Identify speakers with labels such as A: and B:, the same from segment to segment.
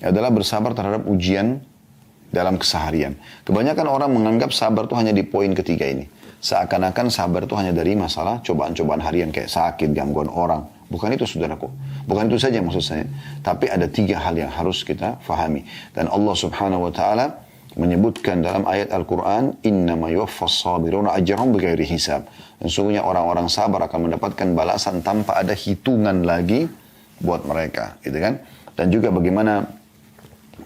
A: adalah bersabar terhadap ujian dalam keseharian. Kebanyakan orang menganggap sabar itu hanya di poin ketiga ini. Seakan-akan sabar itu hanya dari masalah cobaan-cobaan harian kayak sakit, gangguan orang. Bukan itu saudaraku. Bukan itu saja maksud saya. Tapi ada 3 hal yang harus kita fahami. Dan Allah subhanahu wa ta'ala menyebutkan dalam ayat Al-Quran, innama yuwaffas sabiruna ajrahum bighairi hisab. Dan sungguhnya orang-orang sabar akan mendapatkan balasan tanpa ada hitungan lagi buat mereka. Gitu kan? Dan juga bagaimana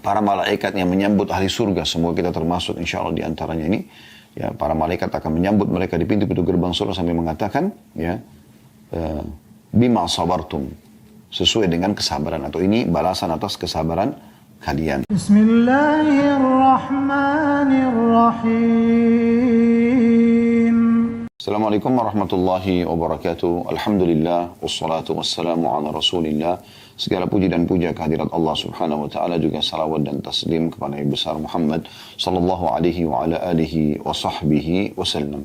A: para malaikat yang menyambut ahli surga. Semoga kita termasuk insya Allah di antaranya ini. Ya, para malaikat akan menyambut mereka di pintu-pintu gerbang surga sambil mengatakan, ya, bima sabartum, sesuai dengan kesabaran, atau ini balasan atas kesabaran kalian. Bismillahirrahmanirrahim. Assalamualaikum warahmatullahi wabarakatuh. Alhamdulillah wassalatu wassalamu ala Rasulillah. Segala puji dan puja kehadirat Allah subhanahu wa ta'ala, juga salawat dan taslim kepada Nabi besar Muhammad sallallahu alaihi wa ala alihi wa sahbihi wasallam.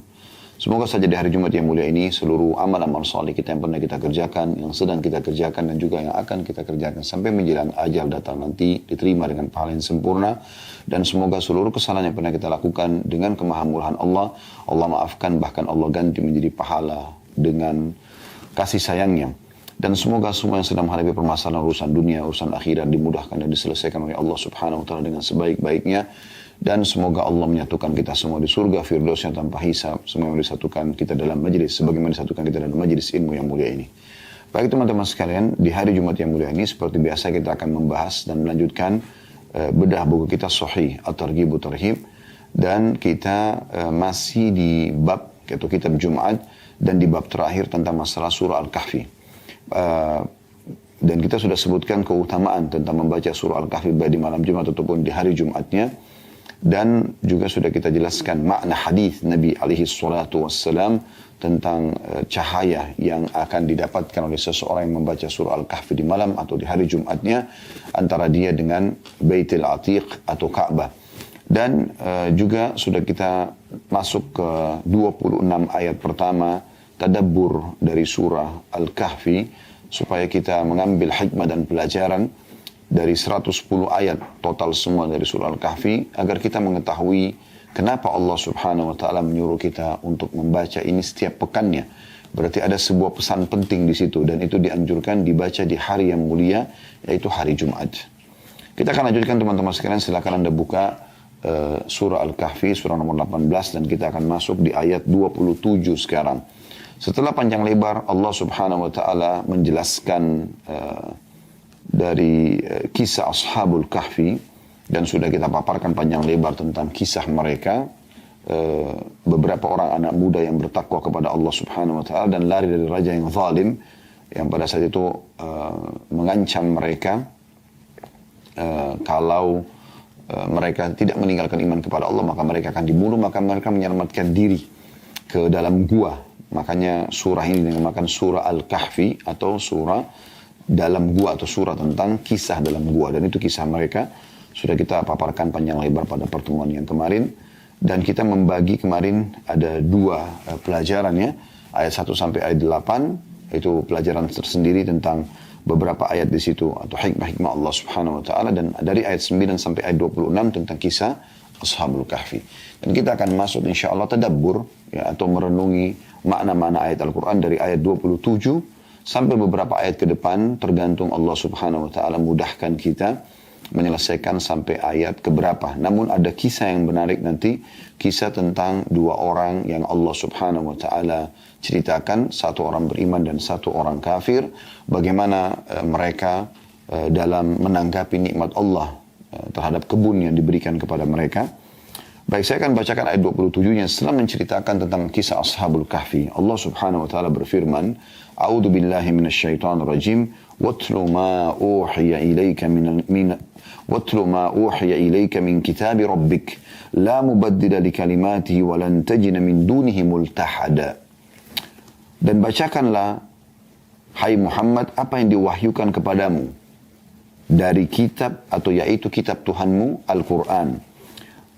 A: Semoga saja di hari Jumat yang mulia ini seluruh amal-amal saleh kita yang pernah kita kerjakan, yang sedang kita kerjakan, dan juga yang akan kita kerjakan sampai menjelang ajal datang nanti diterima dengan pahala yang sempurna. Dan semoga seluruh kesalahan yang pernah kita lakukan dengan kemahamurahan Allah, Allah maafkan, bahkan Allah ganti menjadi pahala dengan kasih sayangnya. Dan semoga semua yang sedang menghadapi permasalahan urusan dunia, urusan akhirat dimudahkan dan diselesaikan oleh Allah subhanahu wa ta'ala dengan sebaik-baiknya. Dan semoga Allah menyatukan kita semua di surga Firdaus yang tanpa hisab. Semoga disatukan kita dalam majlis, sebagaimana disatukan kita dalam majlis ilmu yang mulia ini. Baik teman-teman sekalian, di hari Jumat yang mulia ini seperti biasa kita akan membahas dan melanjutkan bedah buku kita Sahih At-Targhib Tarhib. Dan kita masih di bab, yaitu kitab Jumat, dan di bab terakhir tentang masalah surah Al-Kahfi. Dan kita sudah sebutkan keutamaan tentang membaca surah Al-Kahfi baik di malam Jumat ataupun di hari Jumatnya. Dan juga sudah kita jelaskan makna hadis Nabi alaihi salatu wassalam tentang cahaya yang akan didapatkan oleh seseorang yang membaca surah Al-Kahfi di malam atau di hari Jumatnya, antara dia dengan Baitul Atiq atau Ka'bah. Dan juga sudah kita masuk ke 26 ayat pertama tadabbur dari surah Al-Kahfi, supaya kita mengambil hikmah dan pelajaran dari 110 ayat total semua dari surah Al-Kahfi, agar kita mengetahui kenapa Allah subhanahu wa ta'ala menyuruh kita untuk membaca ini setiap pekannya. Berarti ada sebuah pesan penting di situ, dan itu dianjurkan dibaca di hari yang mulia, yaitu hari Jumat. Kita akan lanjutkan teman-teman sekalian, silakan Anda buka surah Al-Kahfi, surah nomor 18, dan kita akan masuk di ayat 27 sekarang. Setelah panjang lebar Allah subhanahu wa ta'ala menjelaskan dari kisah Ashabul Kahfi, dan sudah kita paparkan panjang lebar tentang kisah mereka, beberapa orang anak muda yang bertakwa kepada Allah subhanahu wa ta'ala dan lari dari raja yang zalim, yang pada saat itu mengancam mereka kalau mereka tidak meninggalkan iman kepada Allah maka mereka akan dibunuh, maka mereka menyelamatkan diri ke dalam gua. Makanya surah ini dinamakan surah Al-Kahfi, atau surah dalam gua, atau surah tentang kisah dalam gua. Dan itu kisah mereka sudah kita paparkan panjang lebar pada pertemuan yang kemarin. Dan kita membagi kemarin ada 2 pelajaran ya. Ayat 1 sampai ayat 8, itu pelajaran tersendiri tentang beberapa ayat di situ, atau hikmah-hikmah Allah subhanahu wa ta'ala. Dan dari ayat 9 sampai ayat 26 tentang kisah Ashabul Kahfi. Dan kita akan masuk insya Allah tadabbur, ya, atau merenungi makna-makna ayat Al-Quran dari ayat 27 sampai beberapa ayat ke depan, tergantung Allah subhanahu wa ta'ala mudahkan kita menyelesaikan sampai ayat keberapa. Namun ada kisah yang menarik nanti, kisah tentang 2 orang yang Allah subhanahu wa ta'ala ceritakan, 1 orang beriman dan 1 orang kafir, bagaimana mereka dalam menanggapi nikmat Allah terhadap kebun yang diberikan kepada mereka. Baik, saya akan bacakan ayat 27-nya setelah menceritakan tentang kisah Ashabul Kahfi. Allah subhanahu wa ta'ala berfirman, A'udhu billahi minasyaitanir rajim, Watlu ma uhiya ilayka min kitabi rabbik, la mubaddila li kalimatihi wa lan tajina min dunihi multahada. Dan bacakanlah, hai Muhammad, apa yang diwahyukan kepadamu dari kitab, atau yaitu kitab Tuhanmu, Al-Quran.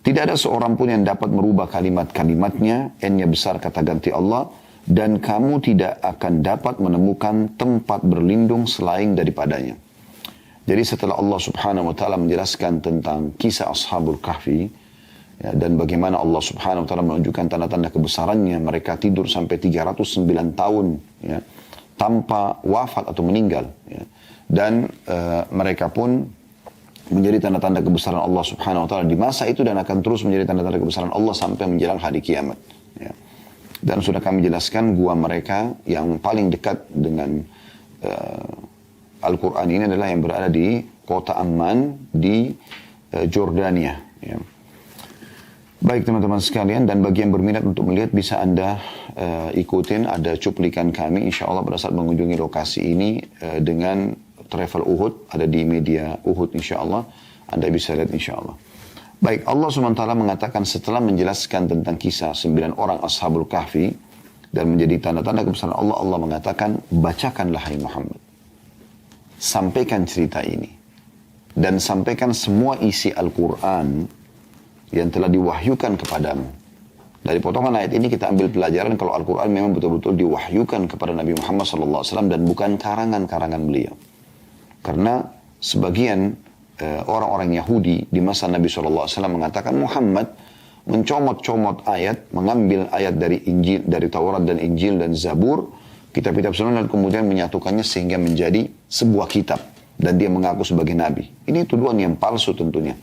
A: Tidak ada seorang pun yang dapat merubah kalimat-kalimatnya, N-nya besar kata ganti Allah, dan kamu tidak akan dapat menemukan tempat berlindung selain daripadanya. Jadi setelah Allah subhanahu wa ta'ala menjelaskan tentang kisah Ashabul Kahfi, ya, dan bagaimana Allah subhanahu wa ta'ala menunjukkan tanda-tanda kebesarannya, mereka tidur sampai 309 tahun, ya, tanpa wafat atau meninggal. Ya. Dan mereka pun menjadi tanda-tanda kebesaran Allah subhanahu wa ta'ala di masa itu dan akan terus menjadi tanda-tanda kebesaran Allah sampai menjelang hari kiamat. Ya. Dan sudah kami jelaskan gua mereka yang paling dekat dengan Al-Quran ini adalah yang berada di kota Amman di Jordania. Ya. Baik teman-teman sekalian, dan bagi yang berminat untuk melihat bisa Anda ikutin, ada cuplikan kami insya Allah pada saat mengunjungi lokasi ini dengan travel Uhud, ada di media Uhud insya Allah, Anda bisa lihat insya Allah. Baik, Allah SWT mengatakan setelah menjelaskan tentang kisah 9 orang Ashabul Kahfi dan menjadi tanda-tanda kebesaran Allah, Allah mengatakan, bacakanlah hai Muhammad, sampaikan cerita ini, dan sampaikan semua isi Al-Quran yang telah diwahyukan kepadamu. Dari potongan ayat ini kita ambil pelajaran kalau Al-Quran memang betul-betul diwahyukan kepada Nabi Muhammad SAW dan bukan karangan-karangan beliau. Karena sebagian orang-orang Yahudi di masa Nabi SAW mengatakan Muhammad mencomot-comot ayat, mengambil ayat dari Injil, dari Taurat dan Injil dan Zabur, kitab-kitab sunnah, dan kemudian menyatukannya sehingga menjadi sebuah kitab. Dan dia mengaku sebagai Nabi. Ini tuduhan yang palsu tentunya.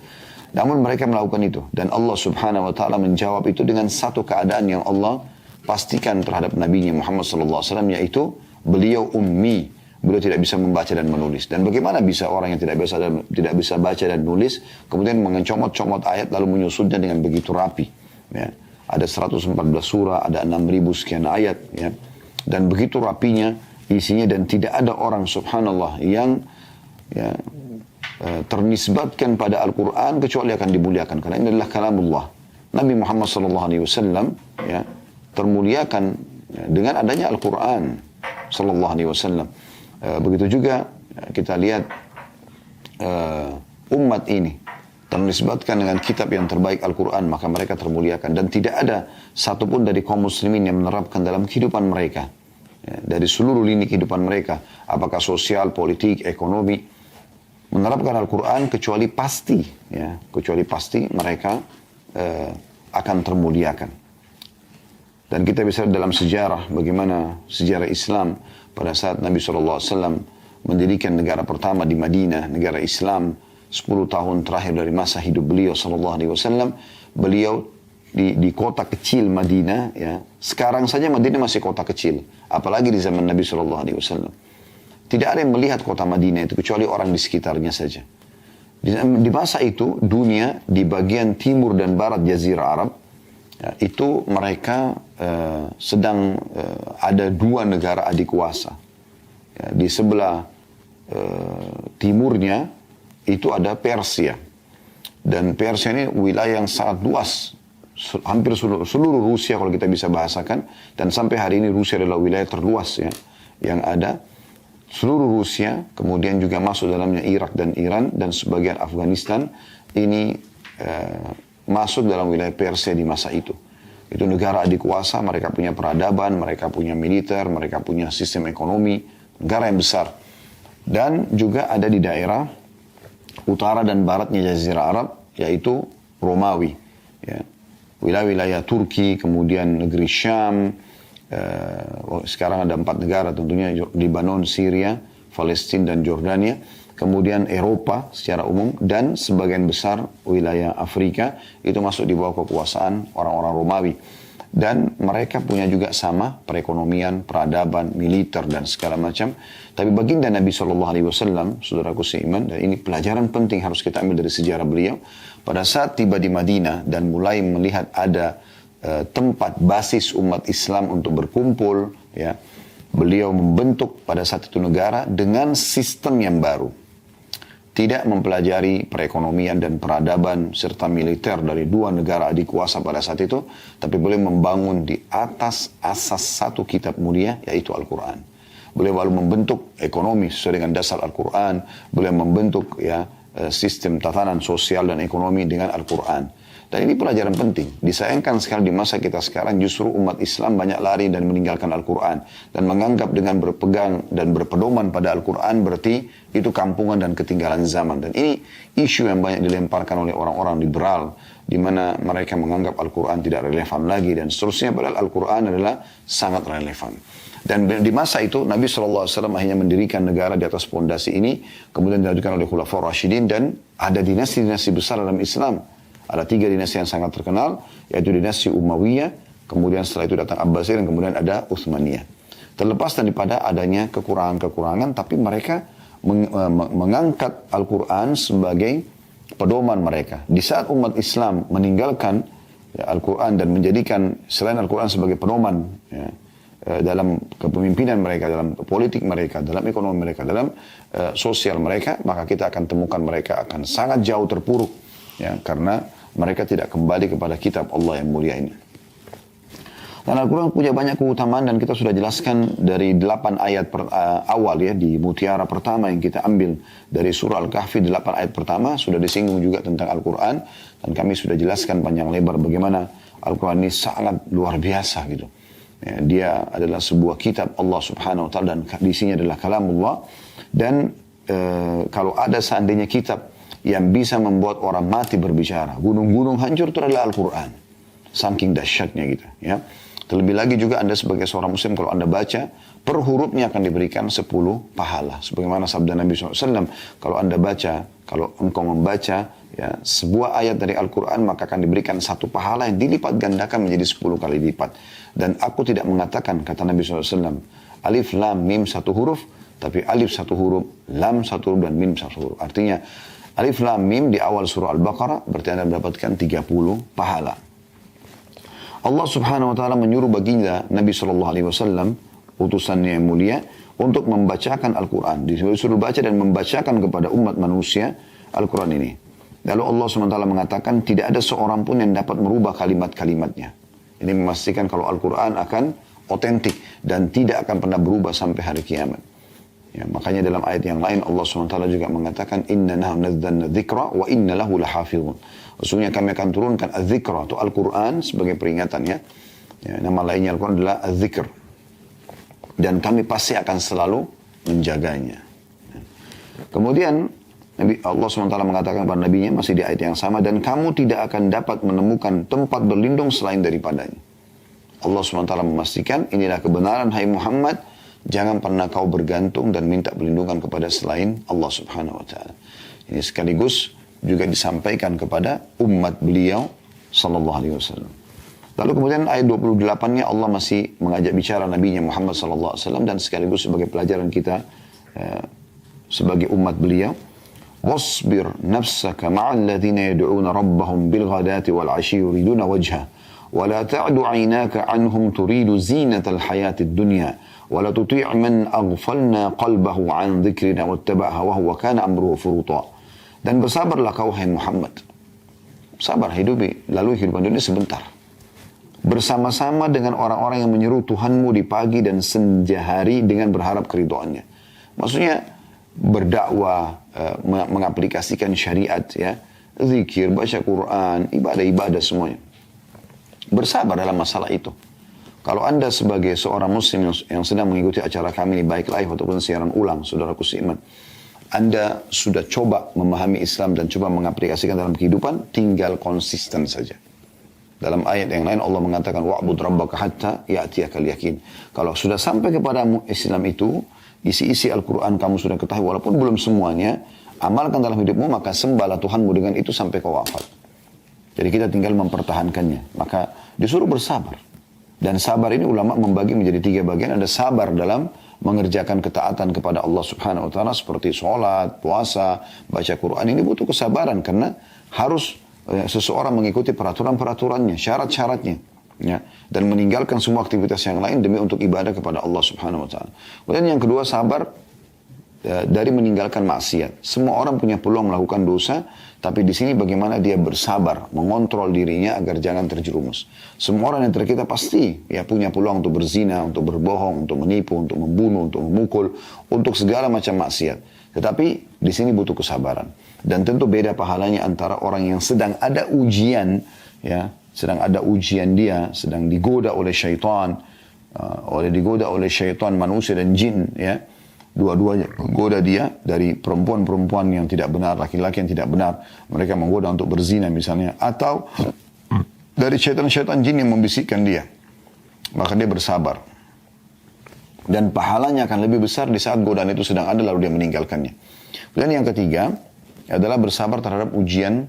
A: Namun mereka melakukan itu. Dan Allah subhanahu wa ta'ala menjawab itu dengan satu keadaan yang Allah pastikan terhadap Nabi Muhammad SAW, yaitu beliau ummi. Beliau tidak bisa membaca dan menulis. Dan bagaimana bisa orang yang tidak bisa baca dan nulis, kemudian mencomot-comot ayat lalu menyusunnya dengan begitu rapi. Ya. Ada 114 surah, ada 6.000 sekian ayat. Ya. Dan begitu rapinya isinya, dan tidak ada orang subhanallah yang ya, ternisbatkan pada Al-Quran kecuali akan dimuliakan. Karena ini adalah kalamullah. Nabi Muhammad SAW ya, termuliakan ya, dengan adanya Al-Quran SAW. Begitu juga kita lihat umat ini ternisbatkan dengan kitab yang terbaik Al-Quran, maka mereka termuliakan. Dan tidak ada satupun dari kaum muslimin yang menerapkan dalam kehidupan mereka, ya, dari seluruh lini kehidupan mereka, apakah sosial, politik, ekonomi, menerapkan Al-Quran kecuali pasti, ya, kecuali pasti mereka akan termuliakan. Dan kita bisa lihat dalam sejarah bagaimana sejarah Islam pada saat Nabi SAW mendirikan negara pertama di Madinah, negara Islam, 10 tahun terakhir dari masa hidup beliau SAW, beliau di kota kecil Madinah, ya. Sekarang saja Madinah masih kota kecil, apalagi di zaman Nabi SAW. Tidak ada yang melihat kota Madinah itu kecuali orang di sekitarnya saja. Di masa itu dunia di bagian timur dan barat Jazirah Arab, ya, itu mereka sedang ada 2 negara adik kuasa. Ya, di sebelah timurnya itu ada Persia. Dan Persia ini wilayah yang sangat luas. Hampir seluruh Rusia kalau kita bisa bahasakan. Dan sampai hari ini Rusia adalah wilayah terluas ya, yang ada. Seluruh Rusia, kemudian juga masuk dalamnya Irak dan Iran, dan sebagian Afghanistan, ini masuk dalam wilayah Persia di masa itu. Itu negara adik kuasa, mereka punya peradaban, mereka punya militer, mereka punya sistem ekonomi, negara yang besar. Dan juga ada di daerah utara dan baratnya Jazirah Arab, yaitu Romawi. Ya. Wilayah-wilayah Turki, kemudian negeri Syam, sekarang ada 4 negara tentunya, Lebanon, Syria, Palestina dan Jordania. Kemudian Eropa secara umum dan sebagian besar wilayah Afrika itu masuk di bawah kekuasaan orang-orang Romawi. Dan mereka punya juga sama perekonomian, peradaban, militer dan segala macam. Tapi baginda Nabi SAW, saudaraku seiman, dan ini pelajaran penting harus kita ambil dari sejarah beliau. Pada saat tiba di Madinah dan mulai melihat ada tempat basis umat Islam untuk berkumpul, ya, beliau membentuk pada saat itu negara dengan sistem yang baru. Tidak mempelajari perekonomian dan peradaban serta militer dari 2 negara adik kuasa pada saat itu, tapi beliau membangun di atas asas satu kitab mulia, yaitu Al-Quran. Beliau lalu membentuk ekonomi sesuai dengan dasar Al-Quran. Beliau membentuk ya sistem tatanan sosial dan ekonomi dengan Al-Quran. Dan ini pelajaran penting. Disayangkan sekali di masa kita sekarang justru umat Islam banyak lari dan meninggalkan Al-Quran. Dan menganggap dengan berpegang dan berpedoman pada Al-Quran berarti itu kampungan dan ketinggalan zaman. Dan ini isu yang banyak dilemparkan oleh orang-orang liberal. Di mana mereka menganggap Al-Quran tidak relevan lagi dan seterusnya. Padahal Al-Quran adalah sangat relevan. Dan di masa itu Nabi SAW akhirnya mendirikan negara di atas pondasi ini. Kemudian dilanjutkan oleh Khulafaur Rasyidin dan ada dinasti-dinasti besar dalam Islam. Ada 3 dinasti yang sangat terkenal, yaitu dinasti Umayyah, kemudian setelah itu datang Abbasiyah, dan kemudian ada Utsmaniyah. Terlepas daripada adanya kekurangan-kekurangan, tapi mereka mengangkat Al-Quran sebagai pedoman mereka. Di saat umat Islam meninggalkan Al-Quran dan menjadikan selain Al-Quran sebagai pedoman dalam kepemimpinan mereka, dalam politik mereka, dalam ekonomi mereka, dalam sosial mereka, maka kita akan temukan mereka akan sangat jauh terpuruk. Karena mereka tidak kembali kepada kitab Allah yang mulia ini. Dan Al-Quran punya banyak keutamaan dan kita sudah jelaskan dari 8 ayat awal ya di mutiara pertama yang kita ambil dari surah Al-Kahfi 8 ayat pertama sudah disinggung juga tentang Al-Quran dan kami sudah jelaskan panjang lebar bagaimana Al-Quran ini sangat luar biasa gitu. Ya, dia adalah sebuah kitab Allah Subhanahu Wa Taala dan isinya adalah kalamullah dan kalau ada seandainya kitab yang bisa membuat orang mati berbicara, gunung-gunung hancur itu adalah Al-Quran. Saking dahsyatnya gitu ya. Terlebih lagi juga Anda sebagai seorang muslim kalau Anda baca, per hurufnya akan diberikan 10 pahala. Sebagaimana sabda Nabi SAW, kalau Anda baca, kalau engkau membaca ya, sebuah ayat dari Al-Quran, maka akan diberikan 1 pahala yang dilipat gandakan menjadi 10 kali lipat. Dan aku tidak mengatakan, kata Nabi SAW, alif, lam, mim 1 huruf, tapi alif 1 huruf, lam 1 huruf, dan mim 1 huruf. Artinya, alif, lam, mim di awal surah Al-Baqarah, berarti Anda mendapatkan 30 pahala. Allah Subhanahu Wa Taala menyuruh baginda Nabi SAW, utusannya yang mulia, untuk membacakan Al-Quran. Disuruh baca dan membacakan kepada umat manusia Al-Quran ini. Lalu Allah SWT mengatakan tidak ada seorang pun yang dapat merubah kalimat-kalimatnya. Ini memastikan kalau Al-Quran akan otentik dan tidak akan pernah berubah sampai hari kiamat. Ya, makanya dalam ayat yang lain Allah SWT juga mengatakan inna nahnu nazzalna dzikra wa inna lahu lahafizun. Sesungguhnya kami akan turunkan az-zikra atau Al-Quran sebagai peringatannya. Ya, nama lainnya Al-Quran adalah az-zikr. Dan kami pasti akan selalu menjaganya. Ya. Kemudian Allah SWT mengatakan kepada Nabi-Nya masih di ayat yang sama. Dan kamu tidak akan dapat menemukan tempat berlindung selain daripadanya. Allah SWT memastikan inilah kebenaran hai Muhammad. Jangan pernah kau bergantung dan minta perlindungan kepada selain Allah Subhanahu Wa Taala. Ini sekaligus juga disampaikan kepada umat beliau sallallahu alaihi wasallam. Lalu kemudian ayat 28-nya Allah masih mengajak bicara Nabi-Nya Muhammad sallallahu alaihi wasallam dan sekaligus sebagai pelajaran kita sebagai umat beliau. Wasbir nafsaka ma'al ladzina yad'una rabbahum bil ghadati wal 'ashyi yuriduna wajha wa la ta'du 'aynaka 'anhum turidu zinatal hayatid dunya wa la tuti' man aghfalna qalbahu 'an dhikrina wattaba'a hawahu wa kana amruhu furuta. Dan bersabarlah kau hai Muhammad. Sabar hidupi, lalu kehidupan dunia sebentar. Bersama-sama dengan orang-orang yang menyeru Tuhanmu di pagi dan senja hari dengan berharap keridhaannya. Maksudnya berdakwah, mengaplikasikan syariat ya. Zikir, baca Quran, ibadah-ibadah semuanya. Bersabar dalam masalah itu. Kalau Anda sebagai seorang muslim yang sedang mengikuti acara kami ini baik live ataupun siaran ulang, saudaraku seiman, Anda sudah coba memahami Islam dan coba mengaplikasikan dalam kehidupan, tinggal konsisten saja. Dalam ayat yang lain Allah mengatakan wa'bud rabbaka hatta ya'tiyakal yakin. Kalau sudah sampai kepadamu Islam itu, isi-isi Al-Quran kamu sudah ketahui walaupun belum semuanya, amalkan dalam hidupmu maka sembahlah Tuhanmu dengan itu sampai kau wafat. Jadi kita tinggal mempertahankannya. Maka disuruh bersabar. Dan sabar ini ulama membagi menjadi 3 bagian. Ada sabar dalam mengerjakan ketaatan kepada Allah Subhanahu Wa Taala seperti sholat, puasa, baca Quran. Ini butuh kesabaran karena harus seseorang mengikuti peraturan-peraturannya, syarat-syaratnya, ya, dan meninggalkan semua aktivitas yang lain demi untuk ibadah kepada Allah Subhanahu Wa Taala. Kemudian yang kedua sabar dari meninggalkan maksiat. Semua orang punya peluang melakukan dosa, tapi di sini bagaimana dia bersabar, mengontrol dirinya agar jangan terjerumus. Semua orang yang kita pasti ya punya peluang untuk berzina, untuk berbohong, untuk menipu, untuk membunuh, untuk memukul, untuk segala macam maksiat. Tetapi di sini butuh kesabaran. Dan tentu beda pahalanya antara orang yang sedang ada ujian, ya, sedang ada ujian dia, sedang digoda oleh syaitan, digoda oleh syaitan manusia dan jin, ya. Dua-duanya menggoda dia dari perempuan-perempuan yang tidak benar, laki-laki yang tidak benar. Mereka menggoda untuk berzina misalnya. Atau dari syaitan-syaitan jin yang membisikkan dia. Maka dia bersabar. Dan pahalanya akan lebih besar di saat godaan itu sedang ada lalu dia meninggalkannya. Dan yang ketiga adalah bersabar terhadap ujian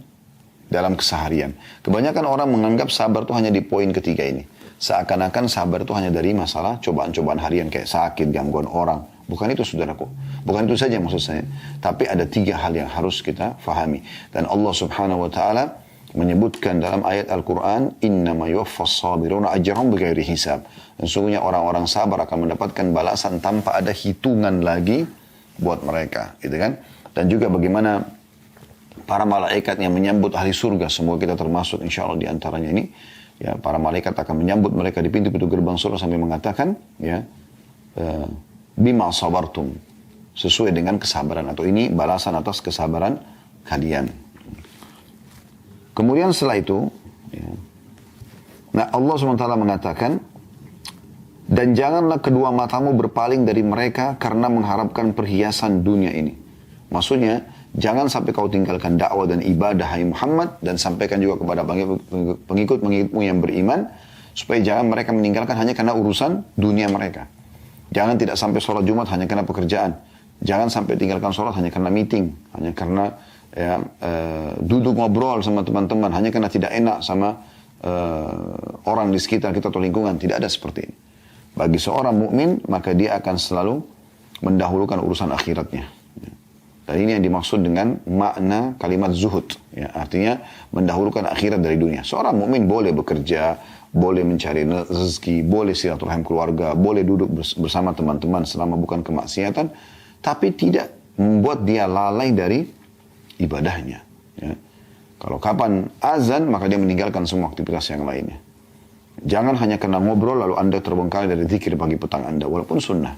A: dalam keseharian. Kebanyakan orang menganggap sabar itu hanya di poin ketiga ini. Seakan-akan sabar itu hanya dari masalah cobaan-cobaan harian kayak sakit, gangguan orang. Bukan itu saudaraku. Bukan itu saja maksud saya. Tapi ada 3 hal yang harus kita fahami. Dan Allah subhanahu wa ta'ala menyebutkan dalam ayat Al-Quran, innama yuwaffas sabiruna ajrahum bighairi hisab. Dan sungguhnya orang-orang sabar akan mendapatkan balasan tanpa ada hitungan lagi buat mereka. Gitu kan? Dan juga bagaimana para malaikat yang menyambut ahli surga. Semoga kita termasuk insya Allah di antaranya ini. Ya, para malaikat akan menyambut mereka di pintu-pintu gerbang surga sambil mengatakan, ya, bima sabartum, sesuai dengan kesabaran, atau ini balasan atas kesabaran kalian. Kemudian setelah itu, ya, nah Allah SWT mengatakan, dan janganlah kedua matamu berpaling dari mereka karena mengharapkan perhiasan dunia ini. Maksudnya, jangan sampai kau tinggalkan dakwah dan ibadah, hai Muhammad, dan sampaikan juga kepada pengikut-pengikutmu yang beriman, supaya jangan mereka meninggalkan hanya karena urusan dunia mereka. Jangan tidak sampai sholat Jumat hanya karena pekerjaan. Jangan sampai tinggalkan sholat hanya karena meeting. Hanya karena duduk ngobrol sama teman-teman. Hanya karena tidak enak sama orang di sekitar kita atau lingkungan. Tidak ada seperti ini. Bagi seorang mukmin maka dia akan selalu mendahulukan urusan akhiratnya. Dan ini yang dimaksud dengan makna kalimat zuhud. Ya, artinya mendahulukan akhirat dari dunia. Seorang mukmin boleh bekerja, boleh mencari rezeki, boleh silaturahim keluarga, boleh duduk bersama teman-teman selama bukan kemaksiatan, tapi tidak membuat dia lalai dari ibadahnya. Ya. Kalau kapan azan, maka dia meninggalkan semua aktivitas yang lainnya. Jangan hanya karena ngobrol lalu Anda terbengkalai dari zikir pagi petang Anda, walaupun sunnah.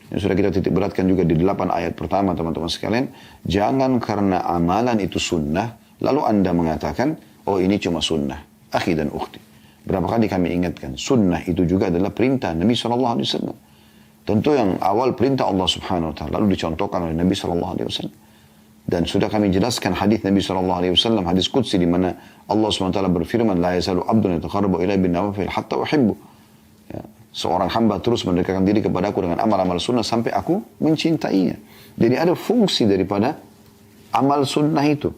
A: Yang sudah kita titik beratkan juga di 8 ayat pertama teman-teman sekalian. Jangan karena amalan itu sunnah, lalu Anda mengatakan, oh ini cuma sunnah. Akhi dan ukhti. Berapa kali kami ingatkan, sunnah itu juga adalah perintah Nabi SAW. Tentu yang awal perintah Allah Subhanahu Wa Taala, lalu dicontohkan oleh Nabi SAW. Dan sudah kami jelaskan hadis Nabi SAW, hadis Qudsi di mana Allah SWT berfirman, la yazalu abdun yataqarrabu ilaihi bin nawafil hatta uhibbu. Ya, seorang hamba terus mendekatkan diri kepadaku dengan amal-amal sunnah sampai aku mencintainya. Jadi ada fungsi daripada amal sunnah itu.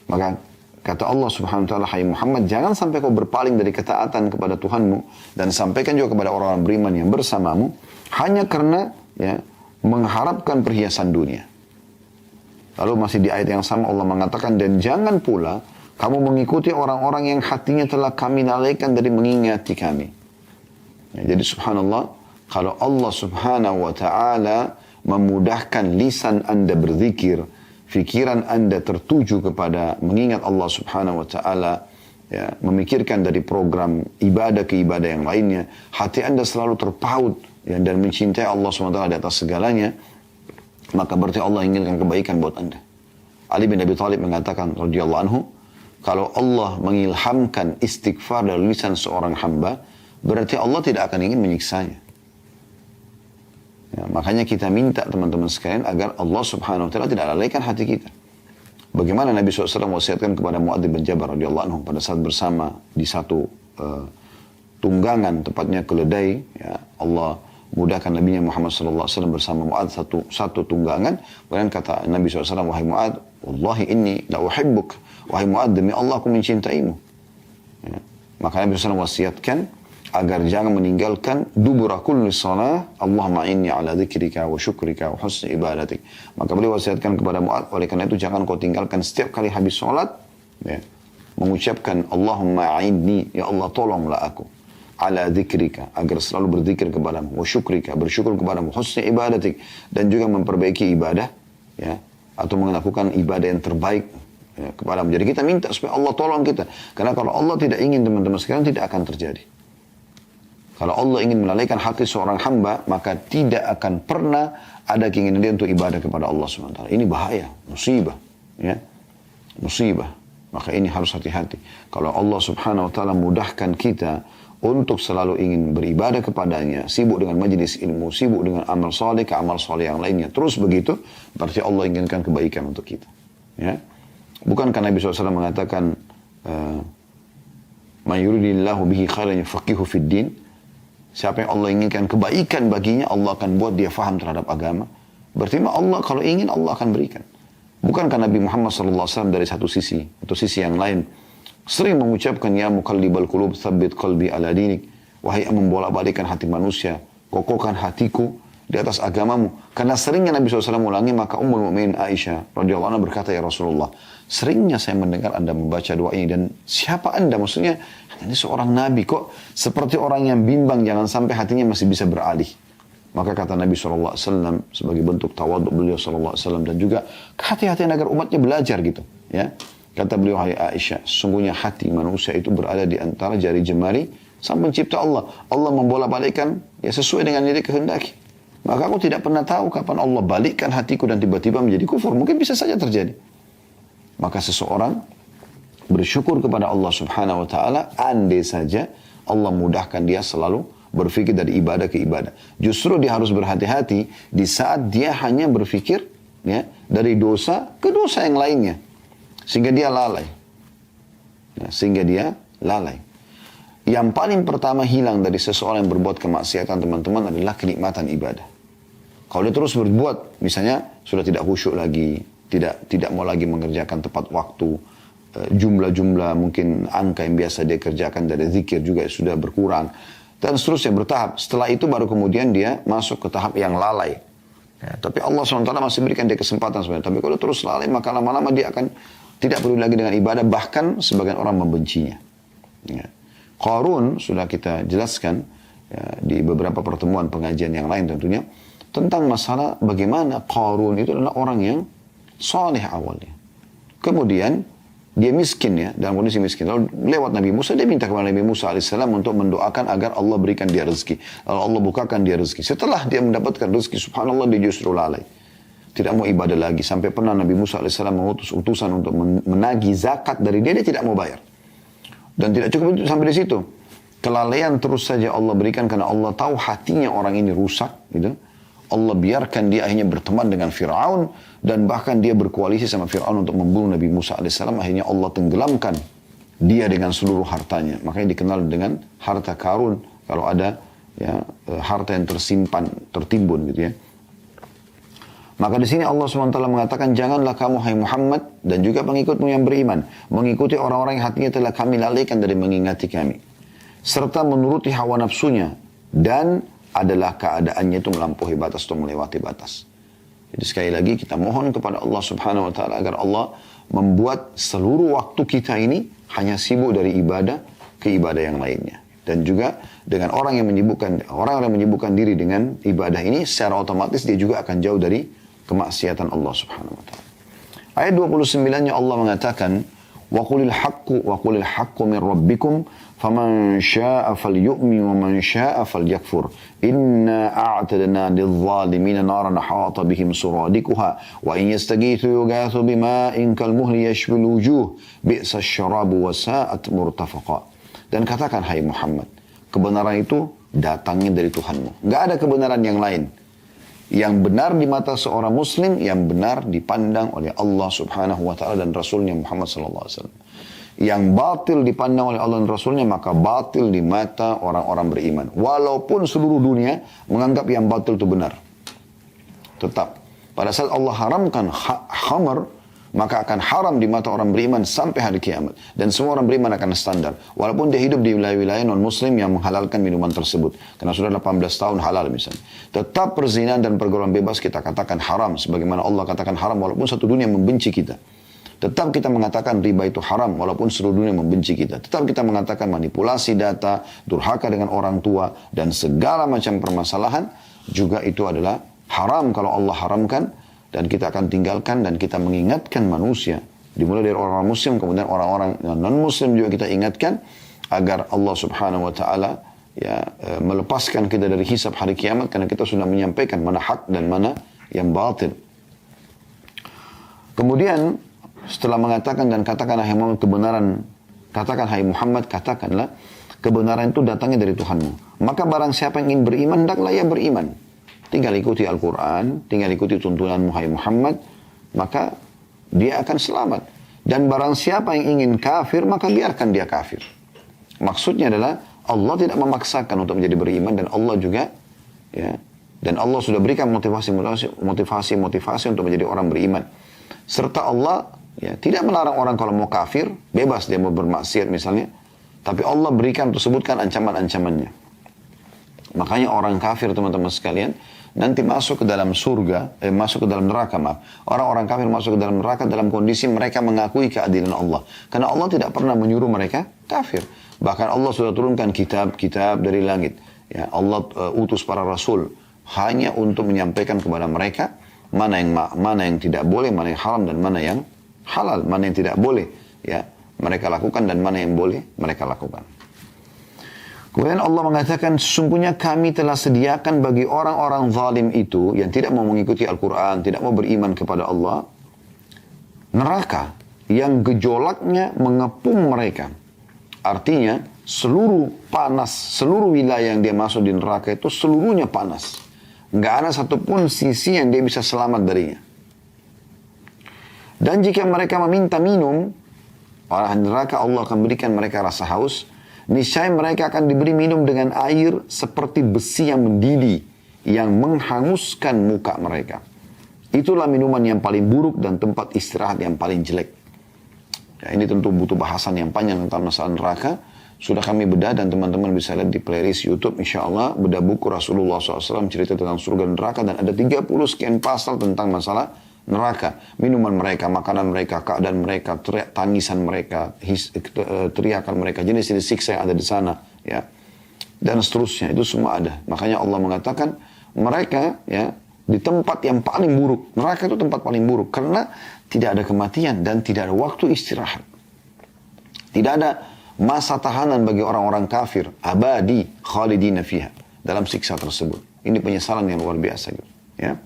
A: Maka kata Allah Subhanahu wa taala, hai Muhammad, jangan sampai kau berpaling dari ketaatan kepada Tuhanmu dan sampaikan juga kepada orang-orang beriman yang bersamamu hanya karena ya mengharapkan perhiasan dunia. Lalu masih di ayat yang sama Allah mengatakan, dan jangan pula kamu mengikuti orang-orang yang hatinya telah kami lalaikan dari mengingati kami. Ya, jadi subhanallah, kalau Allah Subhanahu wa taala memudahkan lisan Anda berzikir, fikiran Anda tertuju kepada mengingat Allah Subhanahu wa taala, ya, memikirkan dari program ibadah ke ibadah yang lainnya, hati Anda selalu terpaut ya, dan mencintai Allah Subhanahu wa taala di atas segalanya, maka berarti Allah inginkan kebaikan buat Anda. Ali bin Abi Thalib mengatakan radhiyallahu anhu, kalau Allah mengilhamkan istighfar dari lisan seorang hamba, berarti Allah tidak akan ingin menyiksanya. Ya, makanya kita minta teman-teman sekalian agar Allah Subhanahu wa taala tidak lalaikan hati kita. Bagaimana Nabi SAW wasiatkan kepada Mu'adz bin Jabal radhiyallahu anhu pada saat bersama di satu tunggangan, tepatnya keledai, ya, Allah mudahkan Nabi Muhammad SAW bersama Mu'adz satu tunggangan. Kemudian kata Nabi SAW, wahai Mu'adz, wallahi inni la uhibbuk, wahai Mu'adz, demi Allah aku mencintaimu. Ya. Maka Nabi SAW wasiatkan agar jangan meninggalkan dubura kulli salah, Allahumma inni ala dzikrika wa syukrika wa husni ibadatik. Maka beliau wasiatkan kepada Mu'adz, oleh karena itu jangan kau tinggalkan setiap kali habis sholat, ya, mengucapkan Allahumma a'inni, ya Allah tolonglah aku, ala dzikrika, agar selalu berzikir kepadamu, wa syukrika, bersyukur kepadamu, husni ibadatik, dan juga memperbaiki ibadah, ya, atau melakukan ibadah yang terbaik ya, kepadamu. Jadi kita minta supaya Allah tolong kita, karena kalau Allah tidak ingin teman-teman sekalian tidak akan terjadi. Kalau Allah ingin melalaikan hati seorang hamba, maka tidak akan pernah ada keinginan dia untuk ibadah kepada Allah SWT. Ini bahaya, musibah. Ya. Musibah. Maka ini harus hati-hati. Kalau Allah Subhanahu Wa Taala mudahkan kita untuk selalu ingin beribadah kepadanya, sibuk dengan majlis ilmu, sibuk dengan amal soleh, ke amal soleh yang lainnya, terus begitu, berarti Allah inginkan kebaikan untuk kita. Ya. Bukankah Nabi SAW mengatakan, "Man yuridillahu bihi khairan yufaqihu fid din." Siapa yang Allah inginkan kebaikan baginya, Allah akan buat dia faham terhadap agama. Berarti Allah kalau ingin, Allah akan berikan. Bukankah Nabi Muhammad SAW dari satu sisi, atau sisi yang lain, sering mengucapkan, "Ya muqallibal qulub, tsabbit qalbi ala dinik." Wahai yang membolak-balikkan hati manusia, kokohkan hatiku di atas agamamu. Karena seringnya Nabi SAW ulangi, maka Ummul Mukminin Aisyah radhiyallahu anha berkata, "Ya Rasulullah, seringnya saya mendengar Anda membaca doa ini, dan siapa Anda?" Maksudnya, ini seorang Nabi kok seperti orang yang bimbang, jangan sampai hatinya masih bisa beralih. Maka kata Nabi SAW sebagai bentuk tawaduk beliau SAW, dan juga kehati-hatian agar umatnya belajar gitu. Ya, kata beliau, "Hai Aisyah, sesungguhnya hati manusia itu berada di antara jari jemari sang pencipta Allah. Allah membolak-balikkan ya sesuai dengan yang dia kehendaki. Maka aku tidak pernah tahu kapan Allah balikkan hatiku dan tiba-tiba menjadi kufur. Mungkin bisa saja terjadi." Maka seseorang bersyukur kepada Allah Subhanahu Wa Taala, andai saja Allah mudahkan dia selalu berpikir dari ibadah ke ibadah. Justru dia harus berhati-hati di saat dia hanya berpikir ya dari dosa ke dosa yang lainnya, sehingga dia lalai. Ya, sehingga dia lalai. Yang paling pertama hilang dari seseorang yang berbuat kemaksiatan, teman-teman, adalah kenikmatan ibadah. Kalau dia terus berbuat, misalnya sudah tidak khusyuk lagi, tidak mau lagi mengerjakan tepat waktu, jumlah-jumlah mungkin angka yang biasa dia kerjakan dari zikir juga sudah berkurang, dan seterusnya bertahap. Setelah itu baru kemudian dia masuk ke tahap yang lalai. Ya, tapi Allah SWT masih berikan dia kesempatan sebenarnya. Tapi kalau terus lalai, maka lama-lama dia akan tidak peduli lagi dengan ibadah, bahkan sebagian orang membencinya. Ya. Qarun sudah kita jelaskan ya, di beberapa pertemuan pengajian yang lain tentunya, tentang masalah bagaimana Qarun itu adalah orang yang saleh awalnya. Kemudian dia miskin ya, dalam kondisi miskin. Lalu lewat Nabi Musa, dia minta kepada Nabi Musa alaihissalam untuk mendoakan agar Allah berikan dia rezeki. Lalu Allah bukakan dia rezeki. Setelah dia mendapatkan rezeki, subhanallah, dia justru lalai. Tidak mau ibadah lagi. Sampai pernah Nabi Musa alaihissalam mengutus utusan untuk menagih zakat dari dia tidak mau bayar. Dan tidak cukup sampai di situ. Kelalaian terus saja Allah berikan karena Allah tahu hatinya orang ini rusak gitu. Allah biarkan dia akhirnya berteman dengan Fir'aun, dan bahkan dia berkoalisi sama Fir'aun untuk membunuh Nabi Musa AS. Akhirnya Allah tenggelamkan dia dengan seluruh hartanya. Makanya dikenal dengan harta karun, kalau ada ya, harta yang tersimpan, tertimbun gitu ya. Maka di sini Allah SWT mengatakan, "Janganlah kamu hai Muhammad dan juga pengikutmu yang beriman mengikuti orang-orang yang hatinya telah kami lalaikan dari mengingati kami, serta menuruti hawa nafsunya, dan adalah keadaannya itu melampaui batas atau melewati batas." Jadi sekali lagi kita mohon kepada Allah Subhanahu Wa Taala agar Allah membuat seluruh waktu kita ini hanya sibuk dari ibadah ke ibadah yang lainnya. Dan juga dengan orang yang menyibukkan diri dengan ibadah ini, secara otomatis dia juga akan jauh dari kemaksiatan Allah Subhanahu Wa Taala. Ayat 29-nya Allah mengatakan, "Wa qulil haqqu min rabbikum faman syaa'a falyu'min wa man syaa'a falyakfur. Inna a'tadna lidh-dhalimina naran ahata bihim suradikuha wa in yastaghithu yughathu bima'in kalmuhli yashwil wujuh bi'sa asy-syarabu wa sa'at murtafaqa." Dan katakan, hai Muhammad, kebenaran itu datangnya dari Tuhanmu. Enggak ada kebenaran yang lain. Yang benar di mata seorang muslim, yang benar dipandang oleh Allah Subhanahu Wa Taala dan Rasulnya Muhammad sallallahu alaihi wasallam. Yang batil dipandang oleh Allah dan Rasulnya, maka batil di mata orang-orang beriman. Walaupun seluruh dunia menganggap yang batil itu benar. Tetap, pada saat Allah haramkan khamar, maka akan haram di mata orang beriman sampai hari kiamat. Dan semua orang beriman akan standar. Walaupun dia hidup di wilayah-wilayah non-muslim yang menghalalkan minuman tersebut. Karena sudah 18 tahun halal misalnya. Tetap perzinahan dan pergaulan bebas kita katakan haram. Sebagaimana Allah katakan haram walaupun satu dunia membenci kita. Tetap kita mengatakan riba itu haram walaupun seluruh dunia membenci kita. Tetap kita mengatakan manipulasi data, durhaka dengan orang tua, dan segala macam permasalahan juga itu adalah haram kalau Allah haramkan. Dan kita akan tinggalkan dan kita mengingatkan manusia. Dimulai dari orang-orang muslim, kemudian orang-orang non-muslim juga kita ingatkan. Agar Allah Subhanahu Wa Ta'ala melepaskan kita dari hisab hari kiamat karena kita sudah menyampaikan mana hak dan mana yang batil. Kemudian setelah mengatakan dan katakanlah hai Muhammad kebenaran, katakan hai Muhammad, katakanlah kebenaran itu datangnya dari Tuhanmu. Maka barang siapa yang ingin beriman, hendaklah ia beriman. Tinggal ikuti Al-Quran, tinggal ikuti tuntunanmu hai Muhammad, maka dia akan selamat. Dan barang siapa yang ingin kafir, maka biarkan dia kafir. Maksudnya adalah Allah tidak memaksakan untuk menjadi beriman dan Allah juga dan Allah sudah berikan motivasi untuk menjadi orang beriman. Serta Allah tidak melarang orang kalau mau kafir, bebas dia mau bermaksiat misalnya. Tapi Allah berikan untuk sebutkan ancaman-ancamannya. Makanya orang kafir teman-teman sekalian nanti masuk ke dalam surga, masuk ke dalam neraka maaf. Orang-orang kafir masuk ke dalam neraka dalam kondisi mereka mengakui keadilan Allah. Karena Allah tidak pernah menyuruh mereka kafir. Bahkan Allah sudah turunkan kitab-kitab dari langit. Ya, Allah utus para rasul hanya untuk menyampaikan kepada mereka mana yang tidak boleh, mana yang haram dan mana yang halal, mana yang tidak boleh mereka lakukan dan mana yang boleh mereka lakukan. Kemudian Allah mengatakan sesungguhnya kami telah sediakan bagi orang-orang zalim itu yang tidak mau mengikuti Al-Quran, tidak mau beriman kepada Allah, neraka yang gejolaknya mengepung mereka. Artinya seluruh panas, seluruh wilayah yang dia masuk di neraka itu seluruhnya panas. Nggak ada satupun sisi yang dia bisa selamat darinya. Dan jika mereka meminta minum, para neraka Allah akan berikan mereka rasa haus. Niscaya mereka akan diberi minum dengan air seperti besi yang mendidih, yang menghanguskan muka mereka. Itulah minuman yang paling buruk dan tempat istirahat yang paling jelek. Ya, ini tentu butuh bahasan yang panjang tentang masalah neraka. Sudah kami bedah dan teman-teman bisa lihat di playlist YouTube. Insya Allah bedah buku Rasulullah SAW cerita tentang surga dan neraka. Dan ada 30 sekian pasal tentang masalah neraka. Minuman mereka, makanan mereka, keadaan mereka, tangisan mereka, teriakan mereka, jenis-jenis siksa yang ada di sana. Ya. Dan seterusnya, itu semua ada. Makanya Allah mengatakan mereka di tempat yang paling buruk. Neraka itu tempat paling buruk. Karena tidak ada kematian dan tidak ada waktu istirahat. Tidak ada masa tahanan bagi orang-orang kafir. Abadi khalidina fiha. Dalam siksa tersebut. Ini penyesalan yang luar biasa. Gitu. Ya.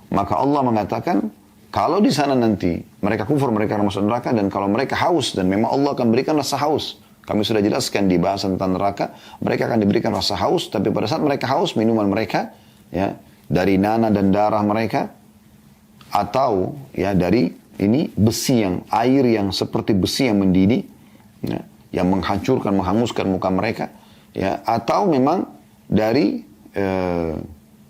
A: Maka Allah mengatakan, kalau di sana nanti mereka kufur, mereka akan masuk neraka. Dan kalau mereka haus, dan memang Allah akan berikan rasa haus. Kami sudah jelaskan di bahasan tentang neraka. Mereka akan diberikan rasa haus. Tapi pada saat mereka haus, minuman mereka dari nanah dan darah mereka. Atau dari ini besi air yang seperti besi yang mendidih. Yang menghancurkan, menghanguskan muka mereka. Atau memang dari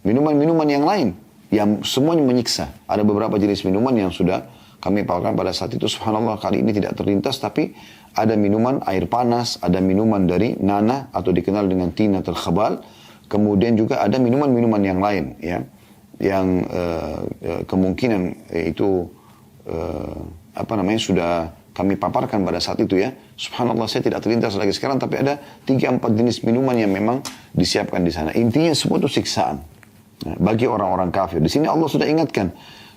A: minuman-minuman yang lain. Yang semuanya menyiksa. Ada beberapa jenis minuman yang sudah kami paparkan pada saat itu. Subhanallah kali ini tidak terlintas. Tapi ada minuman air panas. Ada minuman dari nanah atau dikenal dengan tinatul khabal. Kemudian juga ada minuman-minuman yang lain. Yang kemungkinan itu sudah kami paparkan pada saat itu ya. Subhanallah saya tidak terlintas lagi sekarang. Tapi ada 3-4 jenis minuman yang memang disiapkan di sana. Intinya semua itu siksaan. Bagi orang-orang kafir. Di sini Allah sudah ingatkan.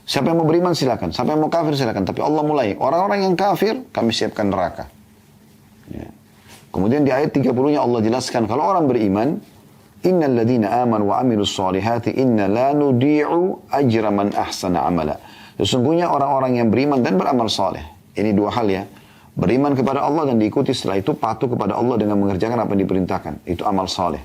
A: Siapa yang mau beriman silakan. Siapa yang mau kafir silakan. Tapi Allah mulai. Orang-orang yang kafir kami siapkan neraka. Kemudian di ayat 30-nya Allah jelaskan. Kalau orang beriman. Innal ladhina amanu wa amilus salihati inna la nudi'u ajra man ahsana amala. Sesungguhnya orang-orang yang beriman dan beramal saleh. Ini dua hal ya. Beriman kepada Allah dan diikuti setelah itu patuh kepada Allah dengan mengerjakan apa yang diperintahkan. Itu amal saleh.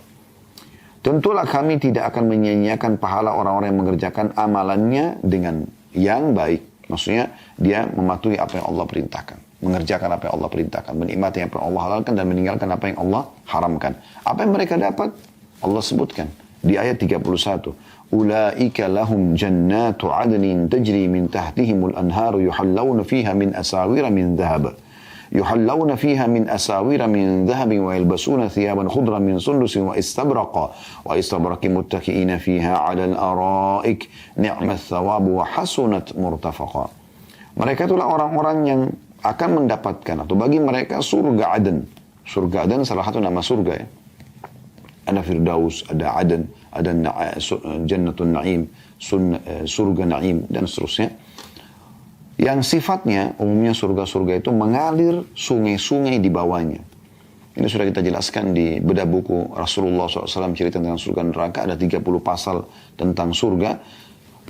A: Tentulah kami tidak akan menyia-nyiakan pahala orang-orang yang mengerjakan amalannya dengan yang baik. Maksudnya dia mematuhi apa yang Allah perintahkan. Mengerjakan apa yang Allah perintahkan. Menikmati apa yang Allah halalkan dan meninggalkan apa yang Allah haramkan. Apa yang mereka dapat? Allah sebutkan di ayat 31. Ulaika lahum jannatu adnin tajri min tahtihimul anharu yuhallawna fiha min asawira min dhahab. يحلون فيها من أساور من ذهب ويلبسون ثيابا خضرا من سندس وإستبرق متكئين فيها على الأرائك نعم الثواب وحسنت مرتفقا. Mereka itulah orang-orang yang akan mendapatkan atau bagi mereka surga Aden. Surga Aden salah satu nama surga ya. Ada Firdaus, ada Aden, ada Jannatun Na'im, surga Na'im dan seterusnya. Yang sifatnya umumnya surga-surga itu mengalir sungai-sungai di bawahnya. Ini sudah kita jelaskan di bedah buku Rasulullah SAW cerita tentang surga dan neraka. Ada 30 pasal tentang surga.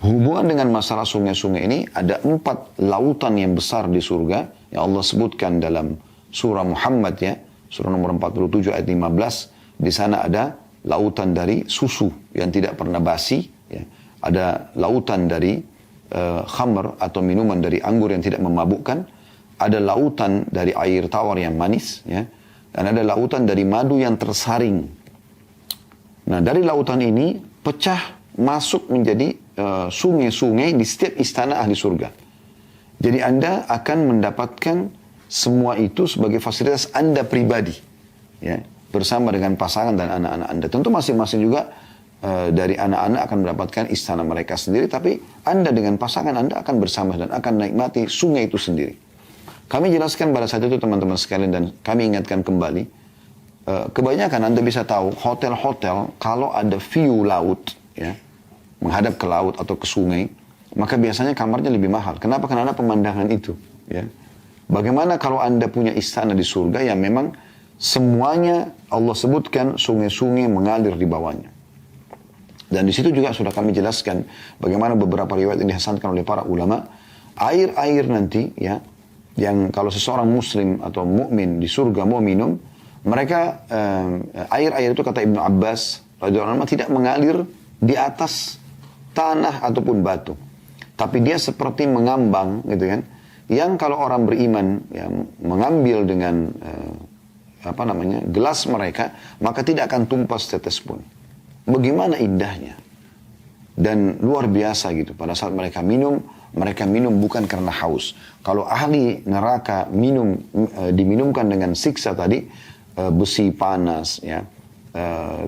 A: Hubungan dengan masalah sungai-sungai ini, ada 4 lautan yang besar di surga yang Allah sebutkan dalam surah Muhammad ya, surah nomor 47 ayat 15. Di sana ada lautan dari susu yang tidak pernah basi, ya. Ada lautan dari khamr atau minuman dari anggur yang tidak memabukkan. Ada lautan dari air tawar yang manis, ya. Dan ada lautan dari madu yang tersaring. Nah, dari lautan ini pecah masuk menjadi sungai-sungai di setiap istana ahli surga. Jadi Anda akan mendapatkan semua itu sebagai fasilitas Anda pribadi, ya, bersama dengan pasangan dan anak-anak Anda. Tentu masing-masing juga dari anak-anak akan mendapatkan istana mereka sendiri, tapi Anda dengan pasangan Anda akan bersama dan akan menikmati sungai itu sendiri. Kami jelaskan pada saat itu teman-teman sekalian dan kami ingatkan kembali, kebanyakan Anda bisa tahu hotel-hotel kalau ada view laut, ya, menghadap ke laut atau ke sungai, maka biasanya kamarnya lebih mahal. Kenapa? Karena ada pemandangan itu, ya. Bagaimana kalau Anda punya istana di surga yang memang semuanya Allah sebutkan sungai-sungai mengalir di bawahnya. Dan di situ juga sudah kami jelaskan bagaimana beberapa riwayat yang dihasankan oleh para ulama, air-air nanti, ya, yang kalau seseorang muslim atau mukmin di surga mau minum, mereka air-air itu kata Ibnu Abbas radhiyallahu anhu tidak mengalir di atas tanah ataupun batu, tapi dia seperti mengambang, gitu kan? Yang kalau orang beriman yang mengambil dengan gelas mereka, maka tidak akan tumpah setetes pun. Bagaimana indahnya dan luar biasa gitu. Pada saat mereka minum bukan karena haus. Kalau ahli neraka diminumkan dengan siksa tadi, besi panas, ya,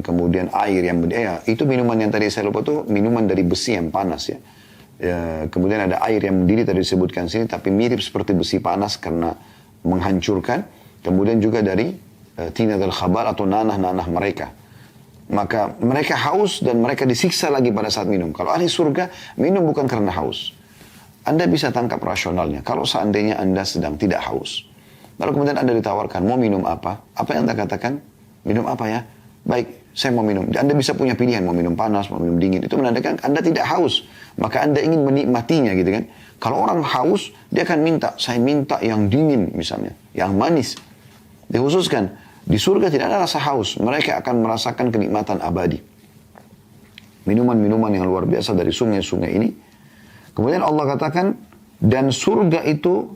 A: kemudian air yang itu minuman yang tadi saya lupa itu minuman dari besi yang panas, ya. Kemudian ada air yang mendidih tadi disebutkan sini, tapi mirip seperti besi panas karena menghancurkan. Kemudian juga dari tinatul khabar atau nanah-nanah mereka. Maka mereka haus dan mereka disiksa lagi pada saat minum. Kalau ahli surga minum bukan karena haus. Anda bisa tangkap rasionalnya. Kalau seandainya Anda sedang tidak haus, lalu kemudian Anda ditawarkan, mau minum apa? Apa yang Anda katakan? Minum apa ya? Baik, saya mau minum. Anda bisa punya pilihan, mau minum panas, mau minum dingin. Itu menandakan Anda tidak haus. Maka Anda ingin menikmatinya, gitu kan. Kalau orang haus, dia akan minta, saya minta yang dingin misalnya, yang manis. Dikhususkan, di surga tidak ada rasa haus. Mereka akan merasakan kenikmatan abadi. Minuman-minuman yang luar biasa dari sungai-sungai ini. Kemudian Allah katakan, dan surga itu,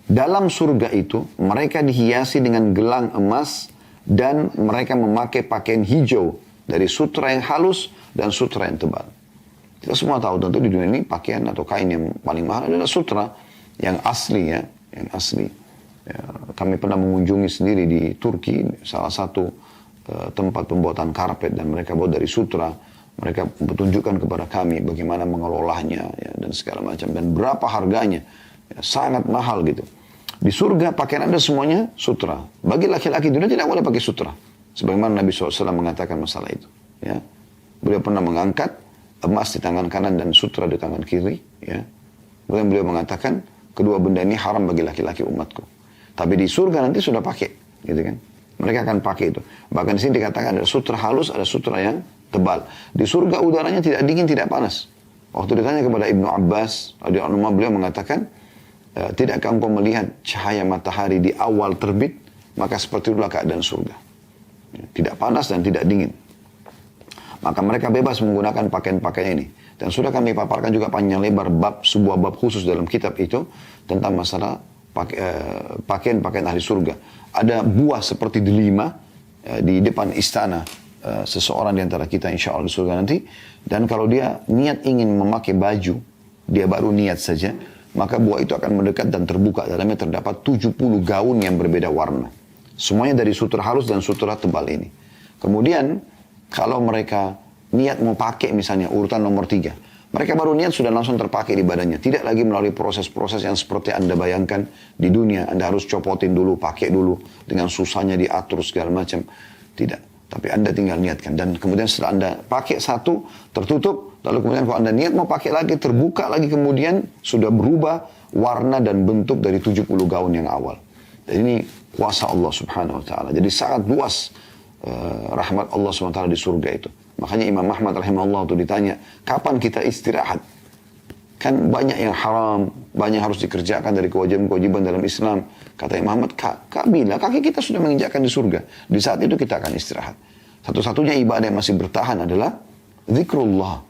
A: dalam surga itu, mereka dihiasi dengan gelang emas, dan mereka memakai pakaian hijau, dari sutra yang halus dan sutra yang tebal. Kita semua tahu tentu di dunia ini pakaian atau kain yang paling mahal adalah sutra, yang asli, ya, yang asli. Ya, kami pernah mengunjungi sendiri di Turki, salah satu tempat pembuatan karpet, dan mereka buat dari sutra. Mereka tunjukkan kepada kami bagaimana mengelolanya, ya, dan segala macam. Dan berapa harganya. Ya, sangat mahal gitu. Di surga pakaian Anda semuanya sutra. Bagi laki-laki dunia tidak boleh pakai sutra. Sebagaimana Nabi SAW mengatakan masalah itu. Ya. Beliau pernah mengangkat emas di tangan kanan dan sutra di tangan kiri. Ya. Kemudian beliau mengatakan, kedua benda ini haram bagi laki-laki umatku. Tapi di surga nanti sudah pakai. Gitu kan. Mereka akan pakai itu. Bahkan di sini dikatakan ada sutra halus, ada sutra yang tebal. Di surga udaranya tidak dingin, tidak panas. Waktu ditanya kepada Ibnu Abbas, beliau mengatakan, tidakkah engkau melihat cahaya matahari di awal terbit? Maka seperti itulah keadaan surga. Tidak panas dan tidak dingin. Maka mereka bebas menggunakan pakaian-pakaian ini. Dan sudah kami paparkan juga panjang lebar sebuah bab khusus dalam kitab itu tentang masalah pakaian-pakaian ahli surga. Ada buah seperti delima di depan istana seseorang di antara kita insya Allah di surga nanti. Dan kalau dia niat ingin memakai baju, dia baru niat saja, maka buah itu akan mendekat dan terbuka. Dalamnya terdapat 70 gaun yang berbeda warna. Semuanya dari sutra halus dan sutra tebal ini. Kemudian kalau mereka niat mau pakai misalnya urutan nomor 3, mereka baru niat sudah langsung terpakai di badannya. Tidak lagi melalui proses-proses yang seperti Anda bayangkan di dunia. Anda harus copotin dulu, pakai dulu, dengan susahnya diatur segala macam. Tidak. Tapi Anda tinggal niatkan. Dan kemudian setelah Anda pakai satu, tertutup. Lalu kemudian kalau Anda niat mau pakai lagi, terbuka lagi, kemudian sudah berubah warna dan bentuk dari 70 gaun yang awal. Dan ini kuasa Allah subhanahu wa ta'ala. Jadi sangat luas rahmat Allah subhanahu wa ta'ala di surga itu. Makanya Imam Ahmad rahimahullah itu ditanya, kapan kita istirahat? Kan banyak yang haram, banyak harus dikerjakan dari kewajiban-kewajiban dalam Islam. Kata Imam Ahmad, bila kaki kita sudah menginjakkan di surga, di saat itu kita akan istirahat. Satu-satunya ibadah yang masih bertahan adalah zikrullah.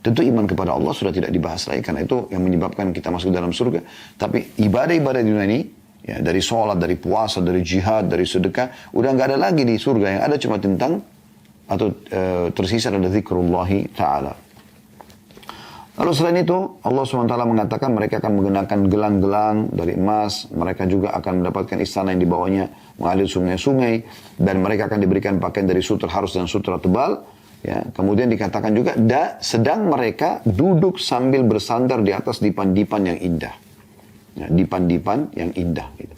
A: Tentu iman kepada Allah sudah tidak dibahas lagi, karena itu yang menyebabkan kita masuk dalam surga. Tapi ibadah-ibadah di dunia ini, ya, dari sholat, dari puasa, dari jihad, dari sedekah, udah nggak ada lagi di surga. Yang ada cuma tentang, atau tersisa adalah zikrullahi ta'ala. Lalu selain itu, Allah SWT mengatakan mereka akan menggunakan gelang-gelang dari emas. Mereka juga akan mendapatkan istana yang di bawahnya mengalir sungai-sungai. Dan mereka akan diberikan pakaian dari sutra halus dan sutra tebal. Ya, kemudian dikatakan juga, sedang mereka duduk sambil bersandar di atas dipan-dipan yang indah. Ya, dipan-dipan yang indah. Gitu.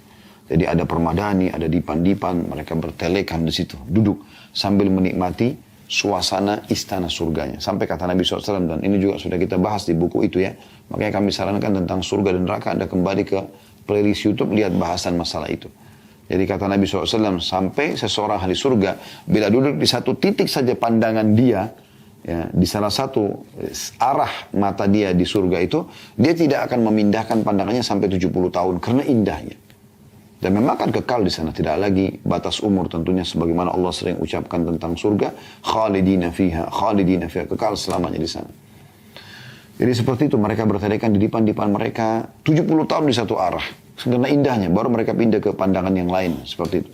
A: Jadi ada permadani, ada dipan-dipan. Mereka bertelekan di situ, duduk sambil menikmati suasana istana surganya. Sampai kata Nabi SAW, dan ini juga sudah kita bahas di buku itu ya. Makanya kami sarankan tentang surga dan neraka, Anda kembali ke playlist YouTube, lihat bahasan masalah itu. Jadi kata Nabi SAW, sampai seseorang ahli surga, bila duduk di satu titik saja pandangan dia, ya, di salah satu arah mata dia di surga itu, dia tidak akan memindahkan pandangannya sampai 70 tahun, karena indahnya. Dan memang akan kekal di sana, tidak lagi batas umur tentunya, sebagaimana Allah sering ucapkan tentang surga, khalidina fiha, kekal selamanya di sana. Jadi seperti itu, mereka bertelekan di dipan-dipan mereka 70 tahun di satu arah, karena indahnya, baru mereka pindah ke pandangan yang lain, seperti itu.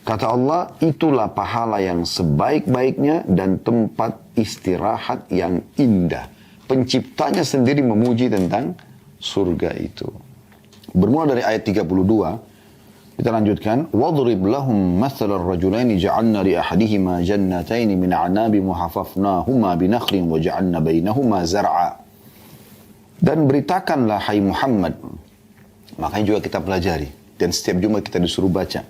A: Kata Allah, itulah pahala yang sebaik-baiknya dan tempat istirahat yang indah. Penciptanya sendiri memuji tentang surga itu. Bermula dari ayat 32, kita lanjutkan. وَضْرِبْ لَهُمْ مَثَلَ الرَّجُلَيْنِ جَعَلْنَا لِأَحَدِهِمَا جَنَّتَيْنِ مِنْ أَعْنَابٍ وَحَفَفْنَاهُمَا بِنَخْلٍ وَجَعَلْنَا بَيْنَهُمَا زَرْعًا. Dan beritakanlah, hai Muhammad, makanya juga kita pelajari, dan setiap Jumat kita disuruh baca.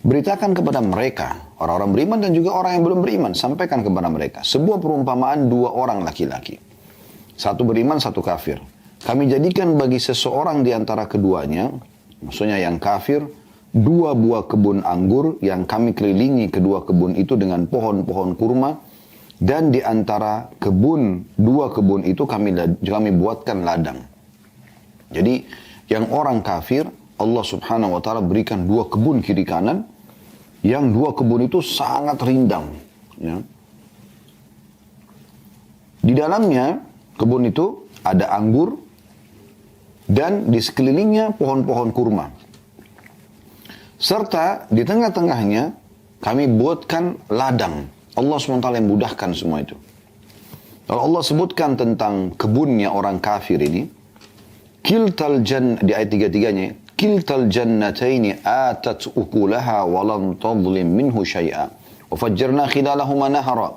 A: Beritakan kepada mereka, orang-orang beriman dan juga orang yang belum beriman, sampaikan kepada mereka sebuah perumpamaan dua orang laki-laki. Satu beriman, satu kafir. Kami jadikan bagi seseorang di antara keduanya, maksudnya yang kafir, dua buah kebun anggur yang kami kelilingi kedua kebun itu dengan pohon-pohon kurma, dan di antara dua kebun itu kami buatkan ladang. Jadi yang orang kafir, Allah subhanahu wa ta'ala berikan dua kebun kiri kanan, yang dua kebun itu sangat rindang. Ya. Di dalamnya kebun itu ada anggur, dan di sekelilingnya pohon-pohon kurma. Serta di tengah-tengahnya kami buatkan ladang. Allah SWT yang mudahkan semua itu. Kalau Allah sebutkan tentang kebunnya orang kafir ini, di ayat 33-nya, kiltal jannataini atat ukulaha walam tadlim minhu syai'a wa fajjarna khilalahuma nahara.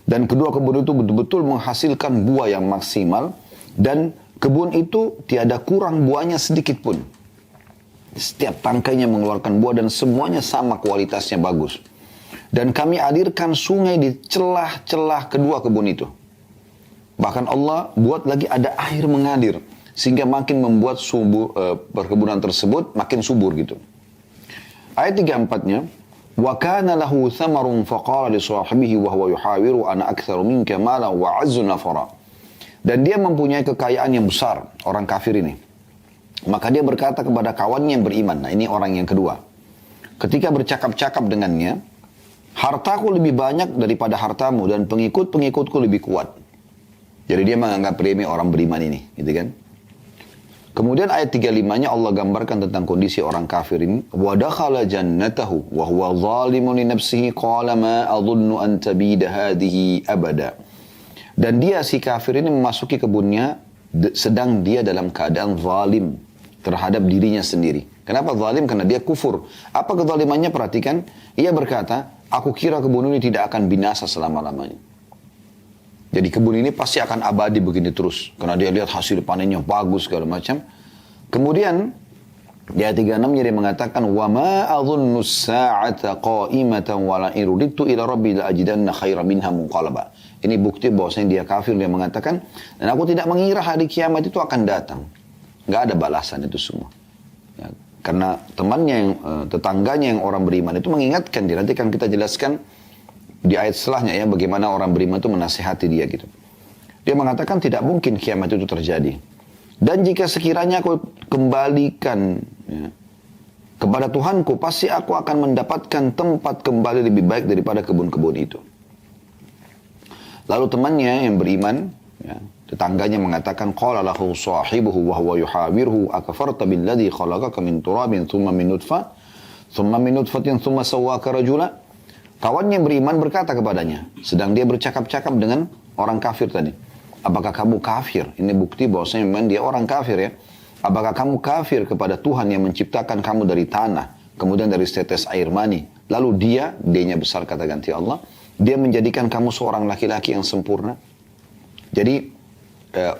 A: Dan kedua kebun itu betul-betul menghasilkan buah yang maksimal, dan kebun itu tiada kurang buahnya sedikit pun. Setiap tangkainya mengeluarkan buah dan semuanya sama kualitasnya bagus. Dan kami alirkan sungai di celah-celah kedua kebun itu. Bahkan Allah buat lagi ada air mengalir, sehingga makin membuat perkebunan tersebut makin subur gitu. Ayat 34-nya, wa kana lahu thamarun faqala li sahibihi wa huwa yuhawiru ana aktsaru minka malan wa azzu nafara. Dan dia mempunyai kekayaan yang besar, orang kafir ini. Maka dia berkata kepada kawannya yang beriman. Nah, ini orang yang kedua. Ketika bercakap-cakap dengannya, hartaku lebih banyak daripada hartamu dan pengikut-pengikutku lebih kuat. Jadi dia menganggap remeh orang beriman ini, gitu kan? Kemudian ayat 35-nya Allah gambarkan tentang kondisi orang kafir ini. Wa dakhala jannatahu wa huwa zalimun li nafsihi qala ma adhunnu an tabida hadhihi abada. Dan dia, si kafir ini, memasuki kebunnya sedang dia dalam keadaan zalim terhadap dirinya sendiri. Kenapa zalim? Karena dia kufur. Apa kezalimannya? Perhatikan. Ia berkata, aku kira kebun ini tidak akan binasa selama-lamanya. Jadi kebun ini pasti akan abadi begini terus. Karena dia lihat hasil panennya bagus segala macam. Kemudian di ayat 36 dia mengatakan, wa ma adhunnu as-sa'ata qa'imatan wa la iruditu ila rabbi la ajidanna khairan minha munqalaba. Ini bukti bahwasanya dia kafir. Dia mengatakan, dan aku tidak mengira hari kiamat itu akan datang. Nggak ada balasan itu semua. Ya. Karena temannya yang tetangganya yang orang beriman itu mengingatkan dia. Nanti kan kita jelaskan di ayat setelahnya ya bagaimana orang beriman itu menasihati dia gitu. Dia mengatakan tidak mungkin kiamat itu terjadi. Dan jika sekiranya aku kembalikan ya, kepada Tuhanku, pasti aku akan mendapatkan tempat kembali lebih baik daripada kebun-kebun itu. Lalu temannya yang beriman, ya, tetangganya mengatakan, qala lahu sahibuhu wa huwa yuhawirhu akafarta billadhi khalaqaka min turabin thumma min nutfatin thumma sawwaka rajula. Kawannya yang beriman berkata kepadanya, sedang dia bercakap-cakap dengan orang kafir tadi. Apakah kamu kafir? Ini bukti bahwasanya memang dia orang kafir ya. Apakah kamu kafir kepada Tuhan yang menciptakan kamu dari tanah, kemudian dari setetes air mani, lalu dia-nya besar kata ganti Allah, dia menjadikan kamu seorang laki-laki yang sempurna. Jadi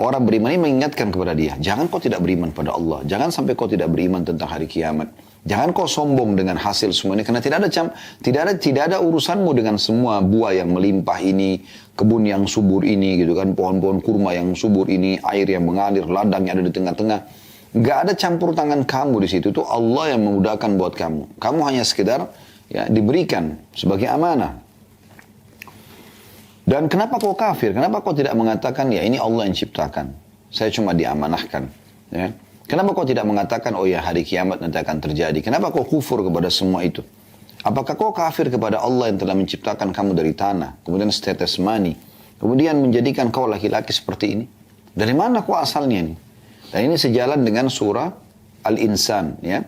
A: orang beriman ini mengingatkan kepada dia, jangan kau tidak beriman pada Allah, jangan sampai kau tidak beriman tentang hari kiamat, jangan kau sombong dengan hasil semua ini, karena tidak ada urusanmu dengan semua buah yang melimpah ini, kebun yang subur ini, gitu kan, pohon-pohon kurma yang subur ini, air yang mengalir, ladang yang ada di tengah-tengah. Gak ada campur tangan kamu di situ. Itu Allah yang memudahkan buat kamu. Kamu hanya sekedar ya diberikan sebagai amanah. Dan kenapa kau kafir? Kenapa kau tidak mengatakan ya ini Allah yang ciptakan? Saya cuma diamanahkan. Ya. Kenapa kau tidak mengatakan oh ya hari kiamat nanti akan terjadi? Kenapa kau kufur kepada semua itu? Apakah kau kafir kepada Allah yang telah menciptakan kamu dari tanah, kemudian setetes mani, kemudian menjadikan kau laki-laki seperti ini? Dari mana kau asalnya ini? Dan ini sejalan dengan surah Al-Insan ya,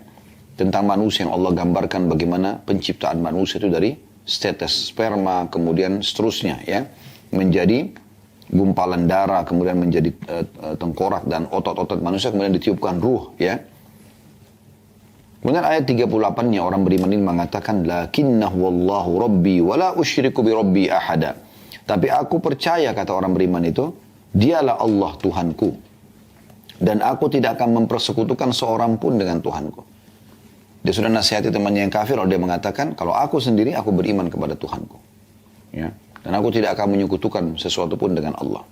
A: tentang manusia yang Allah gambarkan bagaimana penciptaan manusia itu dari setetes sperma, kemudian seterusnya ya, menjadi gumpalan darah, kemudian menjadi tengkorak dan otot-otot manusia, kemudian ditiupkan ruh ya. Kemudian ayat 38-nya orang beriman ini mengatakan lakinnahu wallahu rabbi wala usyriku bi rabbi ahada. Tapi aku percaya, kata orang beriman itu, dialah Allah Tuhanku. Dan aku tidak akan mempersekutukan seorang pun dengan Tuhanku. Dia sudah nasihati temannya yang kafir, lalu dia mengatakan, kalau aku sendiri, aku beriman kepada Tuhanku. Ya. Dan aku tidak akan menyekutukan sesuatu pun dengan Allah.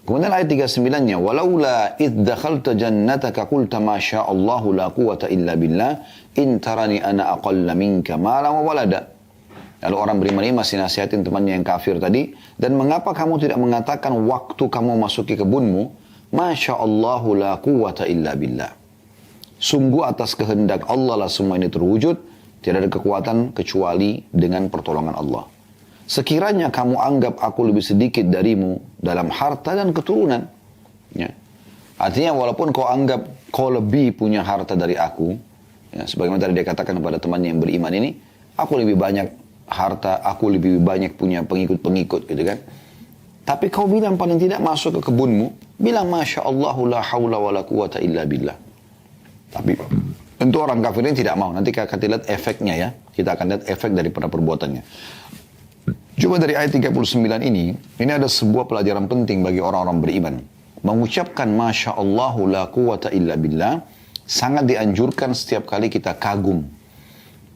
A: Kemudian ayat 39-nya, walaula idh dakhalta jannataka qulta ma sya'allahu la quwata illa billah in tarani ana aqalla minka malan wa walada. Lalu orang beriman ini masih nasihatin temannya yang kafir tadi, dan mengapa kamu tidak mengatakan waktu kamu masuki kebunmu, Masya Allahu la quwata illa billah. Sungguh atas kehendak Allah lah semua ini terwujud. Tidak ada kekuatan kecuali dengan pertolongan Allah. Sekiranya kamu anggap aku lebih sedikit darimu dalam harta dan keturunan. Ya. Artinya walaupun kau anggap kau lebih punya harta dari aku. Ya, sebagaimana tadi dia katakan kepada temannya yang beriman ini. Aku lebih banyak harta, aku lebih banyak punya pengikut-pengikut gitu kan. Tapi kau bilang paling tidak masuk ke kebunmu, bilang Masya Allahu la hawla wa la quwata illa billah. Tapi tentu orang kafir ini tidak mau. Nanti kita akan lihat efeknya ya. Kita akan lihat efek daripada perbuatannya. Coba dari ayat 39 ini ada sebuah pelajaran penting bagi orang-orang beriman. Mengucapkan Masya Allahu la quwata illa billah sangat dianjurkan setiap kali kita kagum.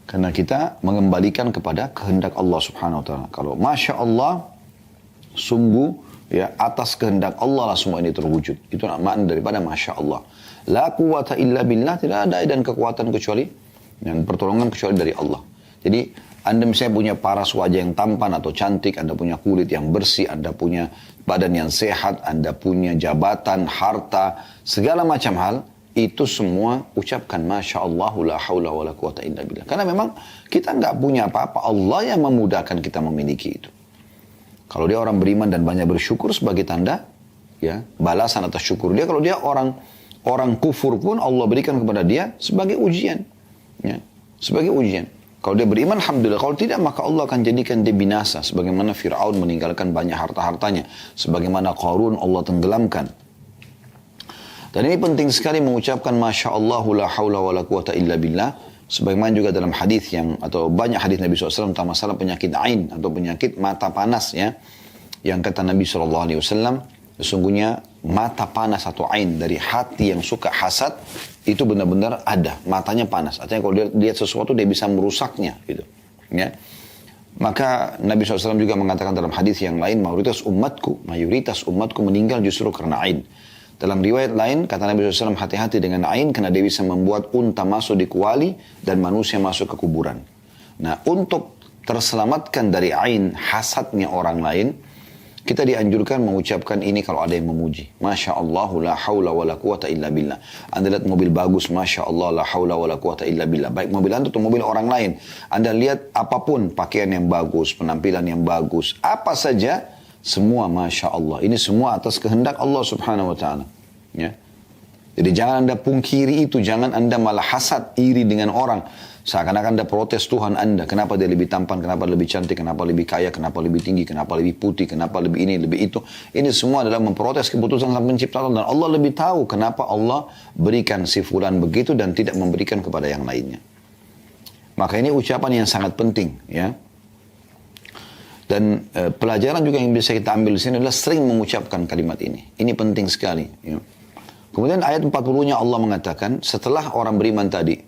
A: Karena kita mengembalikan kepada kehendak Allah subhanahu wa ta'ala. Kalau Masya Allah, sungguh ya atas kehendak Allah lah semua ini terwujud. Itu makna daripada Masya Allah. La quwata illa billah, tidak ada dan kekuatan kecuali dan pertolongan kecuali dari Allah. Jadi Anda misalnya punya paras wajah yang tampan atau cantik, Anda punya kulit yang bersih, Anda punya badan yang sehat, Anda punya jabatan, harta, segala macam hal, itu semua ucapkan Masya Allah la hawla wa la quwata illa billah. Karena memang kita nggak punya apa-apa, Allah yang memudahkan kita memiliki itu. Kalau dia orang beriman dan banyak bersyukur sebagai tanda ya balasan atas syukur dia. Kalau dia orang kufur pun Allah berikan kepada dia sebagai ujian. Ya, sebagai ujian. Kalau dia beriman, alhamdulillah. Kalau tidak, maka Allah akan jadikan dia binasa. Sebagaimana Fir'aun meninggalkan banyak harta-hartanya. Sebagaimana Qarun Allah tenggelamkan. Dan ini penting sekali mengucapkan Masya Allah la hawla wa la quwata illa billah. Sebagaimana juga dalam hadis yang atau banyak hadis Nabi SAW tentang masalah penyakit ain atau penyakit mata panas ya, yang kata Nabi SAW, sesungguhnya mata panas atau ain dari hati yang suka hasad itu benar-benar ada, matanya panas. Artinya kalau dia lihat sesuatu dia bisa merusaknya gitu. Ya. Maka Nabi SAW juga mengatakan dalam hadis yang lain, mayoritas umatku meninggal justru karena ain. Dalam riwayat lain, kata Nabi SAW, hati-hati dengan ain karena dia bisa membuat unta masuk di kuali dan manusia masuk ke kuburan. Nah, untuk terselamatkan dari ain, hasadnya orang lain, kita dianjurkan mengucapkan ini kalau ada yang memuji. Masya Allah, la hawla wa la quwata illa billah. Anda lihat mobil bagus, Masya Allah, la hawla wa la quwata illa billah. Baik mobil Anda atau mobil orang lain. Anda lihat apapun, pakaian yang bagus, penampilan yang bagus, apa saja, semua Masya Allah. Ini semua atas kehendak Allah subhanahu wa ta'ala. Ya. Jadi jangan Anda pungkiri itu, jangan Anda malah hasad, iri dengan orang. Seakan-akan Anda protes Tuhan Anda. Kenapa dia lebih tampan, kenapa lebih cantik, kenapa lebih kaya, kenapa lebih tinggi, kenapa lebih putih, kenapa lebih ini, lebih itu. Ini semua adalah memprotes keputusan Sang Pencipta Allah. Dan Allah lebih tahu kenapa Allah berikan si fulan begitu dan tidak memberikan kepada yang lainnya. Maka ini ucapan yang sangat penting. Ya. Dan pelajaran juga yang bisa kita ambil di sini adalah sering mengucapkan kalimat ini. Ini penting sekali. Ya. Kemudian ayat 40-nya Allah mengatakan, setelah orang beriman tadi,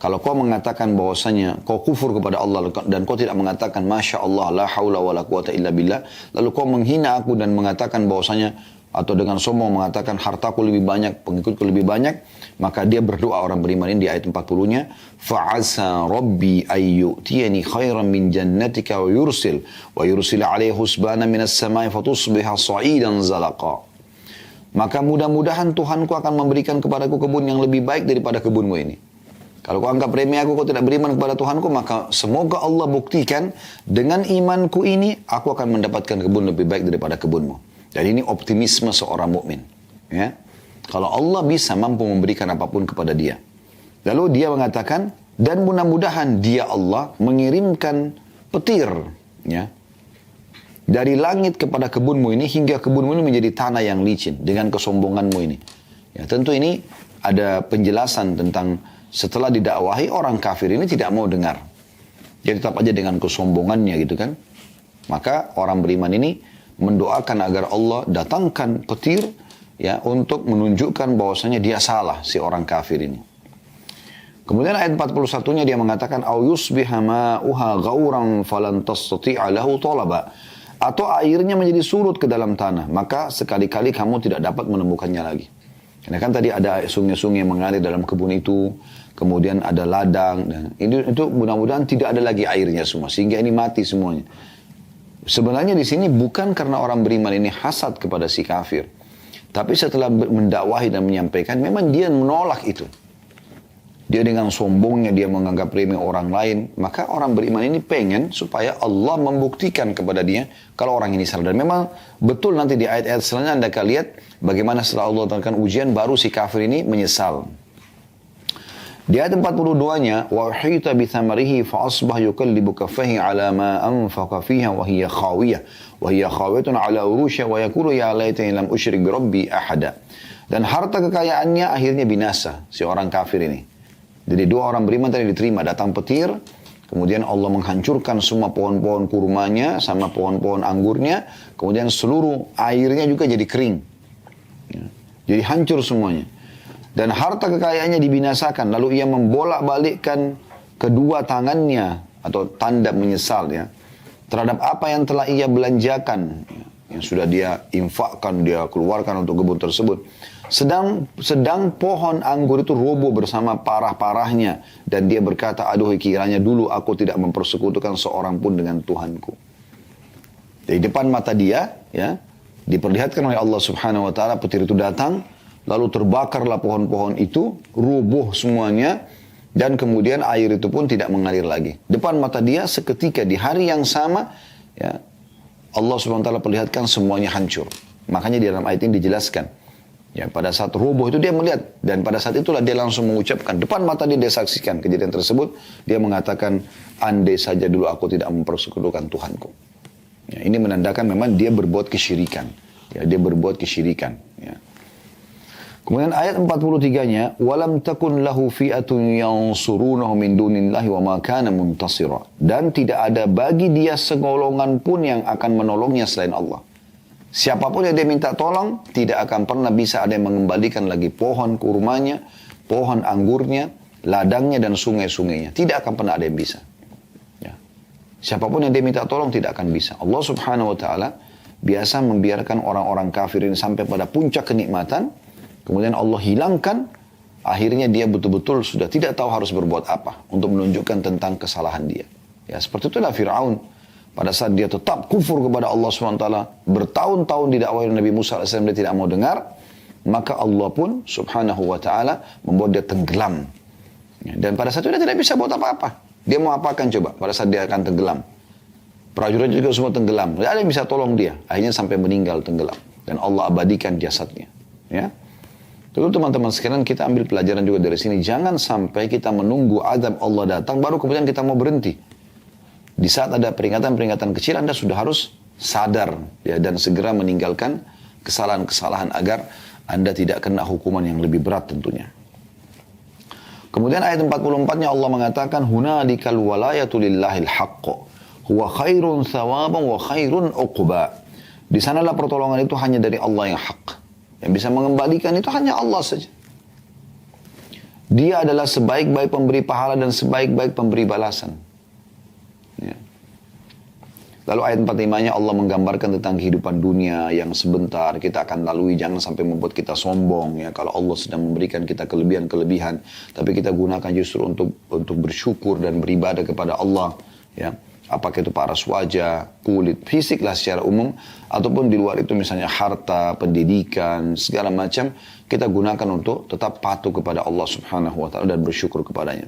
A: kalau kau mengatakan bahwasanya kau kufur kepada Allah dan kau tidak mengatakan Masya Allah, la hawla wa la quwata illa billah, lalu kau menghina aku dan mengatakan bahwasanya, atau dengan sombong mengatakan hartaku lebih banyak, pengikutku lebih banyak, maka dia berdoa orang beriman ini di ayat 40-nya, fa'asa rabbi ayyutiyani khairan min jannatika wa yursil alaihi husbana minas samai fatusbiha sa'idan zalaqa. Maka mudah-mudahan Tuhanku akan memberikan kepadaku kebun yang lebih baik daripada kebunmu ini. Kalau kau anggap remeh aku, kau tidak beriman kepada Tuhanku, maka semoga Allah buktikan dengan imanku ini, aku akan mendapatkan kebun lebih baik daripada kebunmu. Dan ini optimisme seorang mukmin. Ya. Kalau Allah bisa mampu memberikan apapun kepada dia. Lalu dia mengatakan, dan mudah-mudahan dia Allah mengirimkan petir. Ya. Dari langit kepada kebunmu ini, hingga kebunmu ini menjadi tanah yang licin dengan kesombonganmu ini. Ya, tentu ini ada penjelasan tentang setelah didakwahi orang kafir ini tidak mau dengar. Dia tetap aja dengan kesombongannya gitu kan. Maka orang beriman ini mendoakan agar Allah datangkan petir ya untuk menunjukkan bahwasanya dia salah si orang kafir ini. Kemudian ayat 41-nya dia mengatakan au yusbiha ma'uha ghauran falan tastati'a lahu talaba. Atau airnya menjadi surut ke dalam tanah, maka sekali-kali kamu tidak dapat menemukannya lagi. Karena kan tadi ada sungai-sungai yang mengalir dalam kebun itu, kemudian ada ladang, dan itu mudah-mudahan tidak ada lagi airnya semua, sehingga ini mati semuanya. Sebenarnya di sini bukan karena orang beriman ini hasad kepada si kafir, tapi setelah mendakwahi dan menyampaikan, memang dia menolak itu. Dia dengan sombongnya dia menganggap remeh orang lain, maka orang beriman ini pengen supaya Allah membuktikan kepada dia kalau orang ini salah. Dan memang betul nanti di ayat-ayat selanjutnya Anda akan lihat bagaimana setelah Allah datangkan ujian baru si kafir ini menyesal. Di ayat 42-nya wa uhita bi thamarihi fa asbah yukallibu kaffahi ala ma anfaqa fiha wa hiya khawiyatun ala urusha wa yaqulu ya laitani lam usyrik bi rabbi ahada. Dan harta kekayaannya akhirnya binasa si orang kafir ini. Jadi dua orang beriman tadi diterima, datang petir, kemudian Allah menghancurkan semua pohon-pohon kurmanya sama pohon-pohon anggurnya, kemudian seluruh airnya juga jadi kering. Ya. Jadi hancur semuanya. Dan harta kekayaannya dibinasakan, lalu ia membolak-balikkan kedua tangannya, atau tanda menyesal ya, terhadap apa yang telah ia belanjakan, ya, yang sudah dia infakkan, dia keluarkan untuk kebun tersebut. Sedang pohon anggur itu roboh bersama parah-parahnya. Dan dia berkata, aduh kiranya dulu aku tidak mempersekutukan seorang pun dengan Tuhanku. Di depan mata dia, ya, diperlihatkan oleh Allah subhanahu wa ta'ala, petir itu datang, lalu terbakarlah pohon-pohon itu, roboh semuanya, dan kemudian air itu pun tidak mengalir lagi. Depan mata dia seketika di hari yang sama, ya, Allah subhanahu wa ta'ala perlihatkan semuanya hancur. Makanya di dalam ayat ini dijelaskan. Ya, pada saat roboh itu dia melihat, dan pada saat itulah dia langsung mengucapkan, depan mata dia saksikan kejadian tersebut, dia mengatakan, andai saja dulu aku tidak mempersekutukan Tuhanku. Ya, ini menandakan memang dia berbuat kesyirikan. Ya, dia berbuat kesyirikan. Ya. Kemudian ayat 43-nya, walam takun lahu fi'atun yansurunahu min dunillahi wa ma kana muntasira. Dan tidak ada bagi dia segolongan pun yang akan menolongnya selain Allah. Siapapun yang dia minta tolong, tidak akan pernah bisa ada yang mengembalikan lagi pohon kurmanya, pohon anggurnya, ladangnya dan sungai-sungainya. Tidak akan pernah ada yang bisa. Ya. Siapapun yang dia minta tolong tidak akan bisa. Allah subhanahu wa ta'ala biasa membiarkan orang-orang kafir ini sampai pada puncak kenikmatan, Kemudian Allah hilangkan, akhirnya dia betul-betul sudah tidak tahu harus berbuat apa untuk menunjukkan tentang kesalahan dia. Ya, seperti itulah Fir'aun. Pada saat dia tetap kufur kepada Allah SWT, bertahun-tahun didakwai Nabi Musa AS, dia tidak mau dengar, maka Allah pun subhanahu wa ta'ala membuat dia tenggelam. Ya, dan pada saat itu dia tidak bisa buat apa-apa. Dia mau apakan coba pada saat dia akan tenggelam. Prajurit juga semua tenggelam. Tidak ada yang bisa tolong dia. Akhirnya sampai meninggal tenggelam. Dan Allah abadikan jasadnya. Ya. Lalu teman-teman sekalian, kita ambil pelajaran juga dari sini. Jangan sampai kita menunggu azab Allah datang, baru kemudian kita mau berhenti. Di saat ada peringatan-peringatan kecil, Anda sudah harus sadar. Ya, dan segera meninggalkan kesalahan-kesalahan agar Anda tidak kena hukuman yang lebih berat tentunya. Kemudian ayat 44-nya Allah mengatakan, Hunalikal walayatu lillahil haqqa. Huwa khairun thawaban wa khairun uqba. Di sanalah pertolongan itu hanya dari Allah yang hak. Yang bisa mengembalikan itu hanya Allah saja. Dia adalah sebaik-baik pemberi pahala dan sebaik-baik pemberi balasan. Ya. Lalu ayat 45-nya Allah menggambarkan tentang kehidupan dunia yang sebentar kita akan lalui. Jangan sampai membuat kita sombong. Ya, kalau Allah sedang memberikan kita kelebihan-kelebihan, tapi kita gunakan justru untuk bersyukur dan beribadah kepada Allah. Ya. Apakah itu paras wajah, kulit, fisik lah secara umum, ataupun di luar itu misalnya harta, pendidikan, segala macam, kita gunakan untuk tetap patuh kepada Allah Subhanahu wa ta'ala dan bersyukur kepadanya.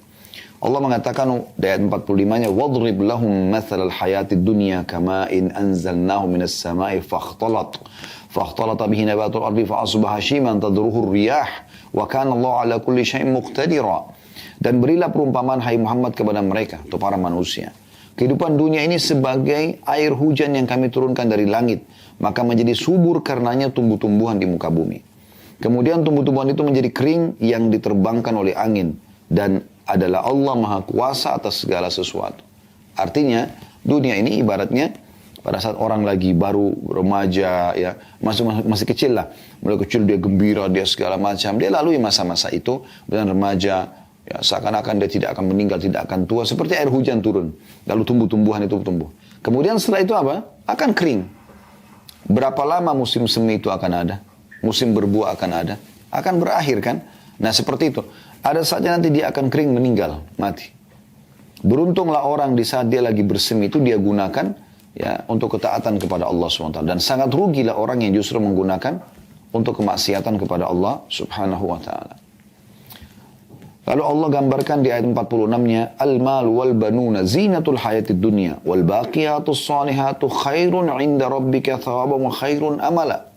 A: Allah mengatakan di ayat 45-nya, وَضْرِبْ لَهُمْ مَثَلَ الْحَيَاةِ الدُّنْيَا كَمَاءٍ أَنْزَلْنَاهُ مِنَ السَّمَاءِ فَاخْتَلَطَ بِهِ نَبَاتُ الْأَرْضِ فَأَصْبَحَ هَشِيمًا تَذْرُهُ الرِّيَاحُ وَكَانَ اللَّهُ عَلَى كُلِّ شَيْءٍ مُقْتَدِرًا. Dan berilah perumpamaan hai Muhammad kepada mereka, atau para manusia. Kehidupan dunia ini sebagai air hujan yang kami turunkan dari langit, maka menjadi subur karenanya tumbuh-tumbuhan di muka bumi. Kemudian tumbuh-tumbuhan itu menjadi kering yang diterbangkan oleh angin, dan adalah Allah Maha Kuasa atas segala sesuatu. Artinya, dunia ini ibaratnya pada saat orang lagi baru remaja, ya masih kecil lah. Mulai kecil dia gembira, dia segala macam. Dia lalui masa-masa itu, dan remaja, ya, seakan-akan dia tidak akan meninggal, tidak akan tua. Seperti air hujan turun. Lalu tumbuh-tumbuhan itu tumbuh. Kemudian setelah itu apa? Akan kering. Berapa lama musim semi itu akan ada? Musim berbuah akan ada? Akan berakhir kan? Nah seperti itu. Ada saatnya nanti dia akan kering, meninggal, mati. Beruntunglah orang di saat dia lagi bersemi itu dia gunakan ya untuk ketaatan kepada Allah SWT. Dan sangat rugilah orang yang justru menggunakan untuk kemaksiatan kepada Allah Subhanahu wa ta'ala. Lalu Allah gambarkan di ayat 46-nya, Al-mal wal banuna zinatul hayatid dunya wal baqiyatus salihatu khairun 'inda rabbika thawaban wa khairun amala.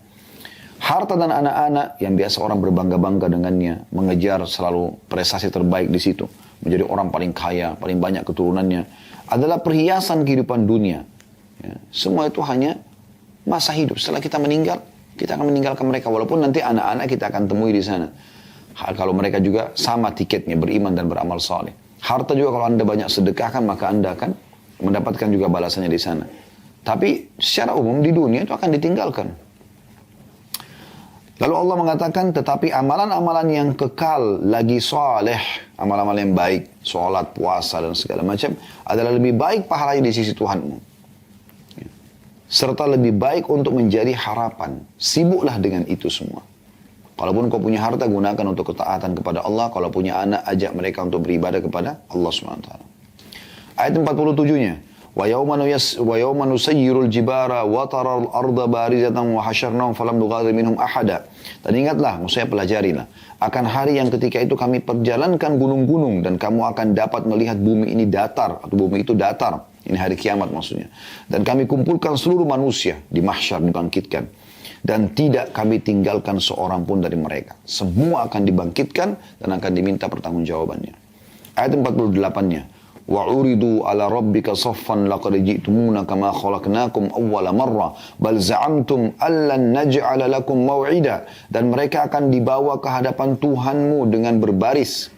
A: Harta dan anak-anak yang biasa orang berbangga-bangga dengannya, mengejar selalu prestasi terbaik di situ, menjadi orang paling kaya, paling banyak keturunannya, adalah perhiasan kehidupan dunia. Ya, semua itu hanya masa hidup. Setelah kita meninggal, kita akan meninggalkan mereka, walaupun nanti anak-anak kita akan temui di sana. Kalau mereka juga sama tiketnya, beriman dan beramal saleh. Harta juga kalau Anda banyak sedekahkan, maka Anda akan mendapatkan juga balasannya di sana. Tapi secara umum di dunia itu akan ditinggalkan. Lalu Allah mengatakan, tetapi amalan-amalan yang kekal lagi saleh, amalan-amalan yang baik, sholat, puasa dan segala macam, adalah lebih baik pahalanya di sisi Tuhanmu. Serta lebih baik untuk menjadi harapan. Sibuklah dengan itu semua. Kalaupun kau punya harta, gunakan untuk ketaatan kepada Allah. Kalau punya anak, ajak mereka untuk beribadah kepada Allah SWT. Ayat 47-nya. وَيَوْمَ نُسَيِّرُ الْجِبَارَ وَتَرَى الْأَرْضَ بَارِزَةً وَحَشَرْنَاهُمْ فَلَمْ نُغَادِرْ مِنْهُمْ أَحَدًا. Dan ingatlah, maksudnya pelajarilah. Akan hari yang ketika itu kami perjalankan gunung-gunung dan kamu akan dapat melihat bumi ini datar, atau bumi itu datar. Ini hari kiamat maksudnya. Dan kami kumpulkan seluruh manusia di mahsyar, dibangkitkan. Dan tidak kami tinggalkan seorang pun dari mereka. Semua akan dibangkitkan dan akan diminta pertanggungjawabannya. Ayat 48-nya. وَعُرِدُوا عَلَى رَبِّكَ صَفًّا لَقَدْ جِئْتُمُونَ كَمَا خَلَقْنَاكُمْ أَوَّلَ مَرَّةٍ بَلْ زَعَمْتُمْ أَلَّنْ نَجْعَلَ لَكُمْ مَوْعِدًا. Dan mereka akan dibawa ke hadapan Tuhanmu dengan berbaris.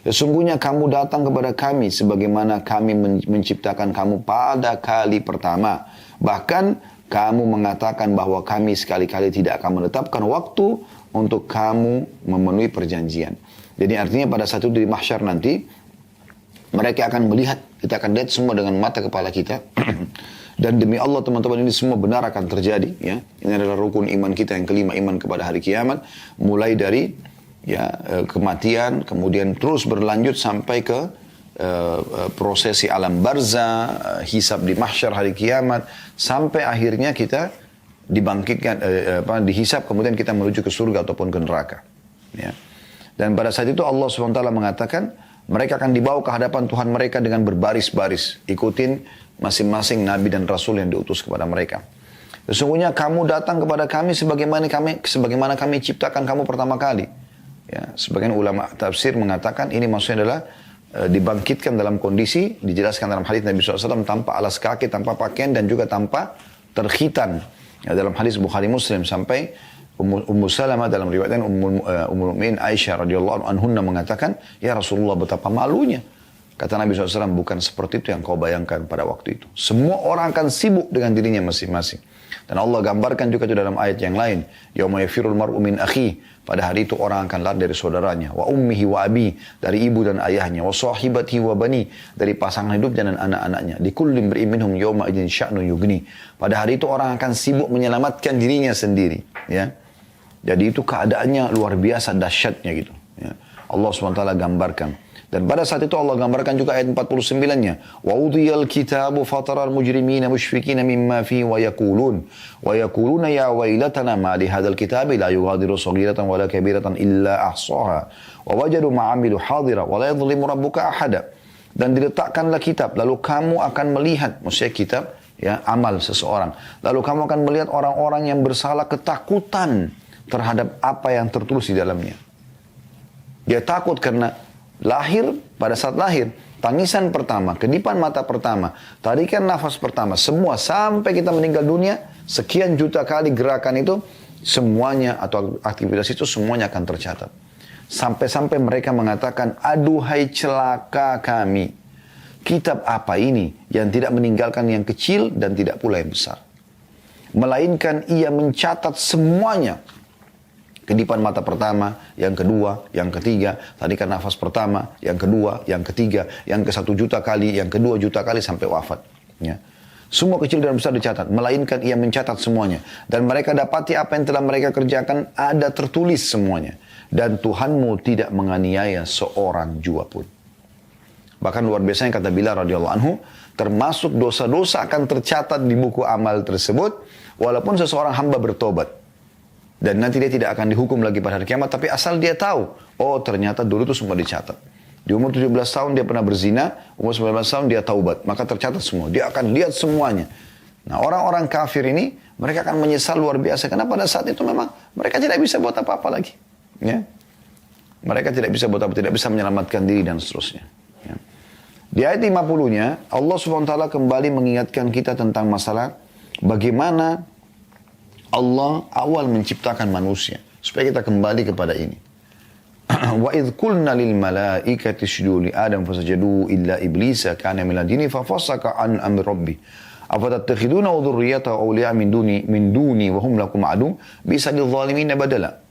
A: Sesungguhnya kamu datang kepada kami sebagaimana kami menciptakan kamu pada kali pertama. Bahkan kamu mengatakan bahwa kami sekali-kali tidak akan menetapkan waktu untuk kamu memenuhi perjanjian. Jadi artinya pada saat itu di mahsyar nanti, mereka akan melihat, kita akan lihat semua dengan mata kepala kita. Dan demi Allah teman-teman, ini semua benar akan terjadi. Ya, ini adalah rukun iman kita yang kelima, iman kepada hari kiamat. Mulai dari kematian, kemudian terus berlanjut sampai ke prosesi alam barzah, hisab di mahsyar hari kiamat, sampai akhirnya kita dibangkitkan, dihisab, kemudian kita menuju ke surga ataupun ke neraka. Ya. Dan pada saat itu Allah SWT mengatakan, mereka akan dibawa ke hadapan Tuhan mereka dengan berbaris-baris, ikutin masing-masing nabi dan rasul yang diutus kepada mereka. Sesungguhnya kamu datang kepada kami sebagaimana kami ciptakan kamu pertama kali. Ya, sebagian ulama tafsir mengatakan ini maksudnya adalah dibangkitkan dalam kondisi, dijelaskan dalam hadis Nabi SAW, tanpa alas kaki, tanpa pakaian, dan juga tanpa terkhitan. Ya, dalam hadis Bukhari Muslim, sampai Ummu Salamah dalam riwayatnya Ummul Mukminin Aisyah radhiyallahu anha mengatakan, ya Rasulullah, betapa malunya. Kata Nabi SAW, bukan seperti itu yang kau bayangkan pada waktu itu. Semua orang akan sibuk dengan dirinya masing-masing. Dan Allah gambarkan juga itu dalam ayat yang lain. Yauma yafirul mar'u min akhi. Pada hari itu orang akan lari dari saudaranya. Wa ummihi wa abi. Dari ibu dan ayahnya. Wa sahibatihi wa bani. Dari pasangan hidup dan anak-anaknya. Likulli imri'in minhum yawma idzin sya'nu yughni. Pada hari itu orang akan sibuk menyelamatkan dirinya sendiri. Ya. Jadi itu keadaannya luar biasa dahsyatnya gitu. Ya. Allah SWT gambarkan. Dan pada saat itu Allah gambarkan juga ayat 49-nya. Wa udhiyal kitabu fataral mujrimina mushfikina mimma fihi wa yaquluna ya wailatana ma li hadzal kitabi la yughadiru saghiratan wala kabiratan illa ahsaha wa wajadu ma amilu hadira wa la yadhlimu rabbuka ahada. Dan diletakkanlah kitab, lalu kamu akan melihat, maksudnya kitab ya, amal seseorang. Lalu kamu akan melihat orang-orang yang bersalah ketakutan terhadap apa yang tertulis di dalamnya. Dia takut karena pada saat lahir, tangisan pertama, kedipan mata pertama, tarikan nafas pertama, semua sampai kita meninggal dunia, sekian juta kali gerakan itu, semuanya atau aktivitas itu semuanya akan tercatat. Sampai-sampai mereka mengatakan, aduhai celaka kami. Kitab apa ini yang tidak meninggalkan yang kecil dan tidak pula yang besar. Melainkan ia mencatat semuanya. Kedipan mata pertama, yang kedua, yang ketiga, tarikan nafas pertama, yang kedua, yang ketiga, yang ke 1 juta kali, yang kedua juta kali sampai wafat. Ya. Semua kecil dan besar dicatat, melainkan ia mencatat semuanya. Dan mereka dapati apa yang telah mereka kerjakan ada tertulis semuanya. Dan Tuhanmu tidak menganiaya seorang jua pun. Bahkan luar biasa yang kata Bilal radhiyallahu anhu, termasuk dosa-dosa akan tercatat di buku amal tersebut, walaupun seseorang hamba bertobat. Dan nanti dia tidak akan dihukum lagi pada hari kiamat. Tapi asal dia tahu, oh ternyata dulu itu semua dicatat. Di umur 17 tahun dia pernah berzina, umur 19 tahun dia taubat. Maka tercatat semua, dia akan lihat semuanya. Nah orang-orang kafir ini, mereka akan menyesal luar biasa. Karena pada saat itu memang mereka tidak bisa buat apa-apa lagi. Ya. Mereka tidak bisa buat apa, tidak bisa menyelamatkan diri dan seterusnya. Ya. Di ayat 50-nya, Allah SWT kembali mengingatkan kita tentang masalah bagaimana Allah awal menciptakan manusia. Supaya kita kembali kepada ini. Wa idh qulna lil malaikati isjudu li Adam fasajadu illa iblisa kana minal jinni fafasaqa an amri rabbih. Afatattakhiduna wa dhurriyyatahu awliya min duni wa hum lakum adu bisa lidh-dhalimin badala.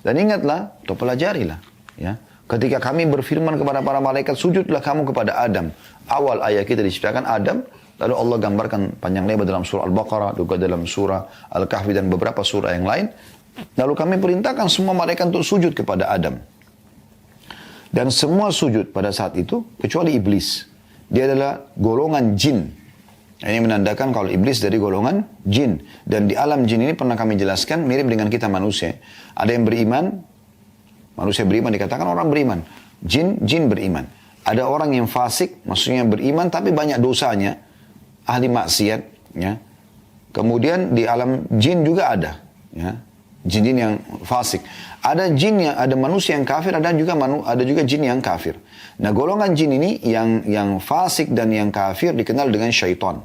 A: Dan ingatlah, atau pelajarilah, ya. Ketika kami berfirman kepada para malaikat, sujudlah kamu kepada Adam. Awal ayat kita diciptakan Adam. Lalu Allah gambarkan panjang lebar dalam surah Al-Baqarah, juga dalam surah Al-Kahfi dan beberapa surah yang lain. Lalu kami perintahkan semua malaikat untuk sujud kepada Adam. Dan semua sujud pada saat itu, kecuali iblis. Dia adalah golongan jin. Ini menandakan kalau iblis dari golongan jin. Dan di alam jin ini pernah kami jelaskan, mirip dengan kita manusia. Ada yang beriman, manusia beriman, dikatakan orang beriman. Jin beriman. Ada orang yang fasik, maksudnya beriman tapi banyak dosanya. Ahli maksiat, ya. Kemudian di alam jin juga ada, ya. Jin-jin yang fasik. Ada jin yang ada manusia yang kafir, ada juga jin yang kafir. Nah, golongan jin ini yang fasik dan yang kafir dikenal dengan syaitan.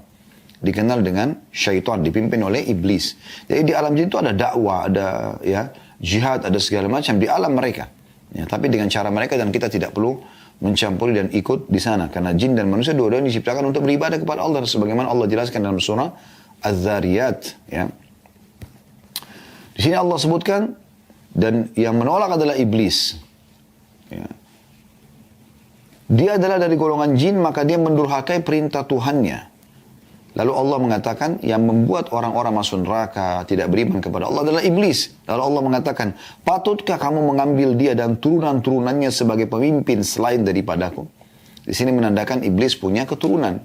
A: Dikenal dengan syaitan, dipimpin oleh iblis. Jadi di alam jin itu ada dakwah, ada ya jihad, ada segala macam di alam mereka. Ya, tapi dengan cara mereka dan kita tidak perlu mencampuri dan ikut di sana. Karena jin dan manusia dua-duanya diciptakan untuk beribadah kepada Allah. Sebagaimana Allah jelaskan dalam surah Az-Zariyat. Ya. Di sini Allah sebutkan, dan yang menolak adalah iblis. Ya. Dia adalah dari golongan jin, maka dia mendurhakai perintah Tuhannya. Lalu Allah mengatakan yang membuat orang-orang masuk neraka tidak beriman kepada Allah adalah iblis. Lalu Allah mengatakan, patutkah kamu mengambil dia dan turunan-turunannya sebagai pemimpin selain daripadaku? Di sini menandakan iblis punya keturunan.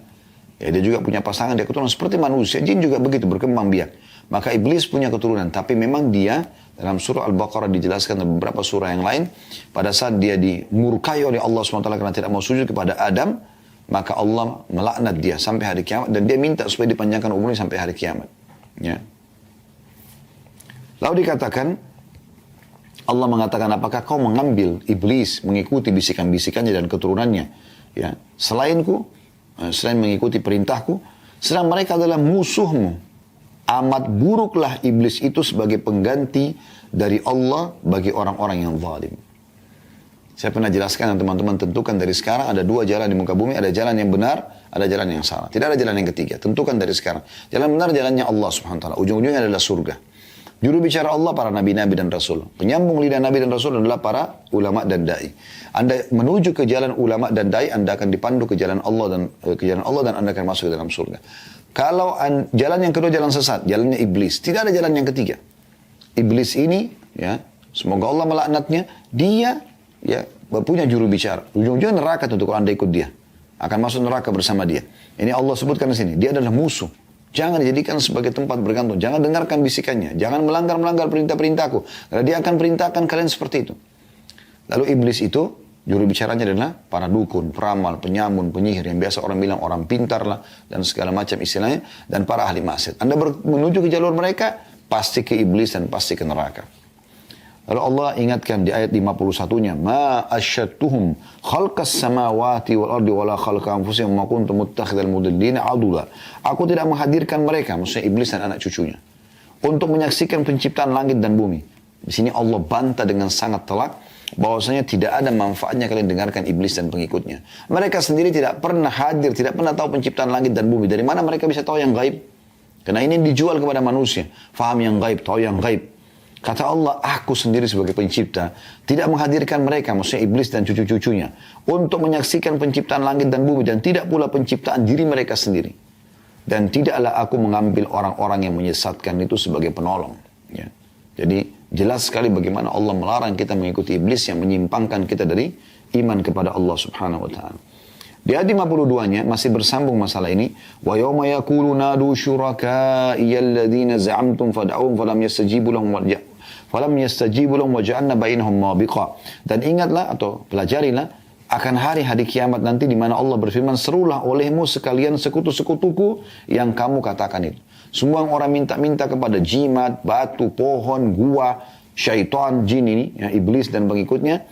A: Ya, dia juga punya pasangan, dia keturunan seperti manusia. Jin juga begitu, berkembang biak. Maka iblis punya keturunan, tapi memang dia dalam surah Al-Baqarah dijelaskan dan beberapa surah yang lain, pada saat dia dimurkai oleh Allah SWT karena tidak mau sujud kepada Adam, maka Allah melaknat dia sampai hari kiamat dan dia minta supaya dipanjangkan umurnya sampai hari kiamat. Ya. Lalu dikatakan, Allah mengatakan, apakah kau mengambil iblis, mengikuti bisikan-bisikannya dan keturunannya, ya, selain mengikuti perintahku, sedang mereka adalah musuhmu. Amat buruklah iblis itu sebagai pengganti dari Allah bagi orang-orang yang zalim. Saya pernah jelaskan dan teman-teman tentukan dari sekarang ada dua jalan di muka bumi, ada jalan yang benar, ada jalan yang salah. Tidak ada jalan yang ketiga. Tentukan dari sekarang. Jalan benar jalannya Allah Subhanahu wa taala. Ujung-ujungnya adalah surga. Juru bicara Allah para nabi-nabi dan rasul. Penyambung lidah nabi dan rasul adalah para ulama dan dai. Anda menuju ke jalan ulama dan dai, Anda akan dipandu ke jalan Allah dan Anda akan masuk ke dalam surga. Kalau jalan yang kedua jalan sesat, jalannya iblis. Tidak ada jalan yang ketiga. Iblis ini, ya, semoga Allah melaknatnya, dia ya punya juru bicara. Ujung-ujungnya neraka tentu kalau Anda ikut dia. Akan masuk neraka bersama dia. Ini Allah sebutkan di sini. Dia adalah musuh. Jangan dijadikan sebagai tempat bergantung. Jangan dengarkan bisikannya. Jangan melanggar perintah-perintahku. Karena dia akan perintahkan kalian seperti itu. Lalu iblis itu, juru bicaranya adalah para dukun, peramal, penyamun, penyihir. Yang biasa orang bilang orang pintar lah. Dan segala macam istilahnya. Dan para ahli maksiat. Anda menuju ke jalur mereka, pasti ke iblis dan pasti ke neraka. Lalu Allah ingatkan di ayat 51-nya, ma asyadtuhum khalqas samawati wal ardi wala khalqa anfusihim ma kuntum muttakhidal mudillina adula. Aku tidak menghadirkan mereka, maksudnya iblis dan anak cucunya, untuk menyaksikan penciptaan langit dan bumi. Di sini Allah bantah dengan sangat telak bahwasanya tidak ada manfaatnya kalian dengarkan iblis dan pengikutnya. Mereka sendiri tidak pernah hadir, tidak pernah tahu penciptaan langit dan bumi. Dari mana mereka bisa tahu yang gaib? Karena ini dijual kepada manusia. Faham yang gaib, tahu yang gaib. Kata Allah, aku sendiri sebagai pencipta tidak menghadirkan mereka, maksudnya iblis dan cucu-cucunya, untuk menyaksikan penciptaan langit dan bumi dan tidak pula penciptaan diri mereka sendiri. Dan tidaklah aku mengambil orang-orang yang menyesatkan itu sebagai penolong. Ya. Jadi jelas sekali bagaimana Allah melarang kita mengikuti iblis yang menyimpangkan kita dari iman kepada Allah Subhanahu wa taala. Di ayat 52-nya masih bersambung masalah ini. Wa yawma yaqulu nadu syuraka'i alladhina za'amtum fad'uhum falam yastajibu lahum waja'alna bainahum mabiqa. Dan ingatlah atau pelajarilah akan hari kiamat nanti di mana Allah berfirman, serulah olehmu sekalian sekutu-sekutuku yang kamu katakan itu. Semua orang minta-minta kepada jimat, batu, pohon, gua, syaitan, jin ini, ya, iblis dan pengikutnya.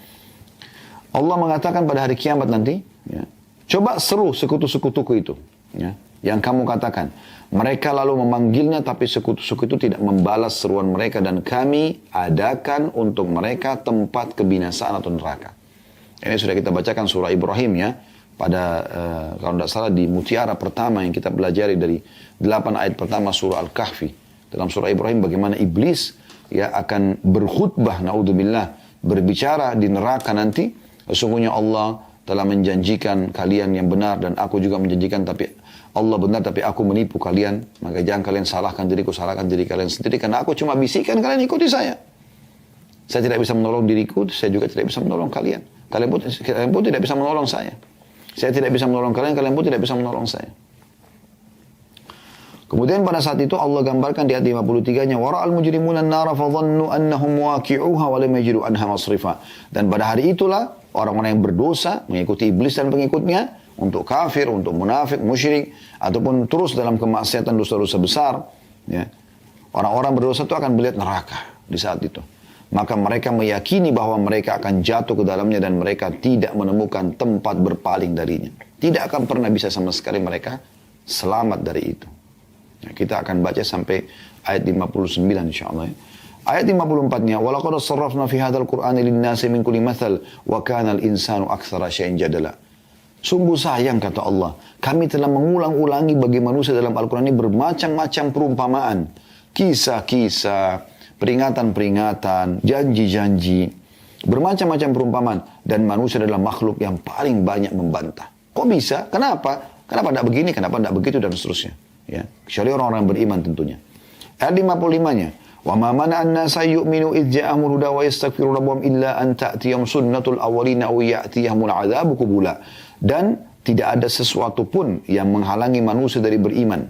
A: Allah mengatakan pada hari kiamat nanti, ya, coba seru sekutu-sekutuku itu, ya, yang kamu katakan. Mereka lalu memanggilnya tapi sekutu-sekutu tidak membalas seruan mereka dan kami adakan untuk mereka tempat kebinasaan atau neraka. Ini sudah kita bacakan surah Ibrahim ya. Pada kalau tidak salah di mutiara pertama yang kita pelajari dari 8 ayat pertama surah Al-Kahfi. Dalam surah Ibrahim bagaimana iblis ya akan berkhutbah, naudzubillah, berbicara di neraka nanti. Sesungguhnya Allah telah menjanjikan kalian yang benar dan aku juga menjanjikan tapi Allah benar tapi aku menipu kalian. Maka jangan kalian salahkan diriku, salahkan diri kalian sendiri. Karena aku cuma bisikan, kalian ikuti saya. Saya tidak bisa menolong diriku, saya juga tidak bisa menolong kalian. Kalian pun tidak bisa menolong saya. Saya tidak bisa menolong kalian, kalian pun tidak bisa menolong saya. Kemudian pada saat itu Allah gambarkan di ayat 53-nya, wara'al mujrimuna an-nara fadhannu annahum waqi'uha wa lam yajidu anha masrifa. Dan pada hari itulah orang-orang yang berdosa mengikuti iblis dan pengikutnya untuk kafir, untuk munafik, musyrik ataupun terus dalam kemaksiatan dosa-dosa besar, ya. Orang-orang berdosa itu akan melihat neraka di saat itu. Maka mereka meyakini bahwa mereka akan jatuh ke dalamnya dan mereka tidak menemukan tempat berpaling darinya. Tidak akan pernah bisa sama sekali mereka selamat dari itu. Ya, kita akan baca sampai ayat 59 insyaAllah. Ya. Ayat 54-nya, وَلَقَدْ صَرَّفْنَا فِي هَذَا الْقُرْآنِ لِلنَّاسِ مِنْ كُلِّ مَثَلٍ وَكَانَ الْإِنسَانُ أَكْثَرَ شَيْءٍ جَدَلًا. Sungguh sayang kata Allah, kami telah mengulang-ulangi bagi manusia dalam Al-Quran ini bermacam-macam perumpamaan. Kisah-kisah, peringatan-peringatan, janji-janji, bermacam-macam perumpamaan. Dan manusia adalah makhluk yang paling banyak membantah. Kok bisa? Kenapa? Kenapa tidak begini? Kenapa tidak begitu? Dan seterusnya. Ya, kecuali orang-orang beriman tentunya. Ayat 55-nya. Wa ma mana'an nasa yu'minu idh ja'ahumul huda wa yastaghfiru rabbahum illa an ta'tiyahum sunnatul awwalina aw ya'tiyahumul 'adzabu qubula. Dan tidak ada sesuatu pun yang menghalangi manusia dari beriman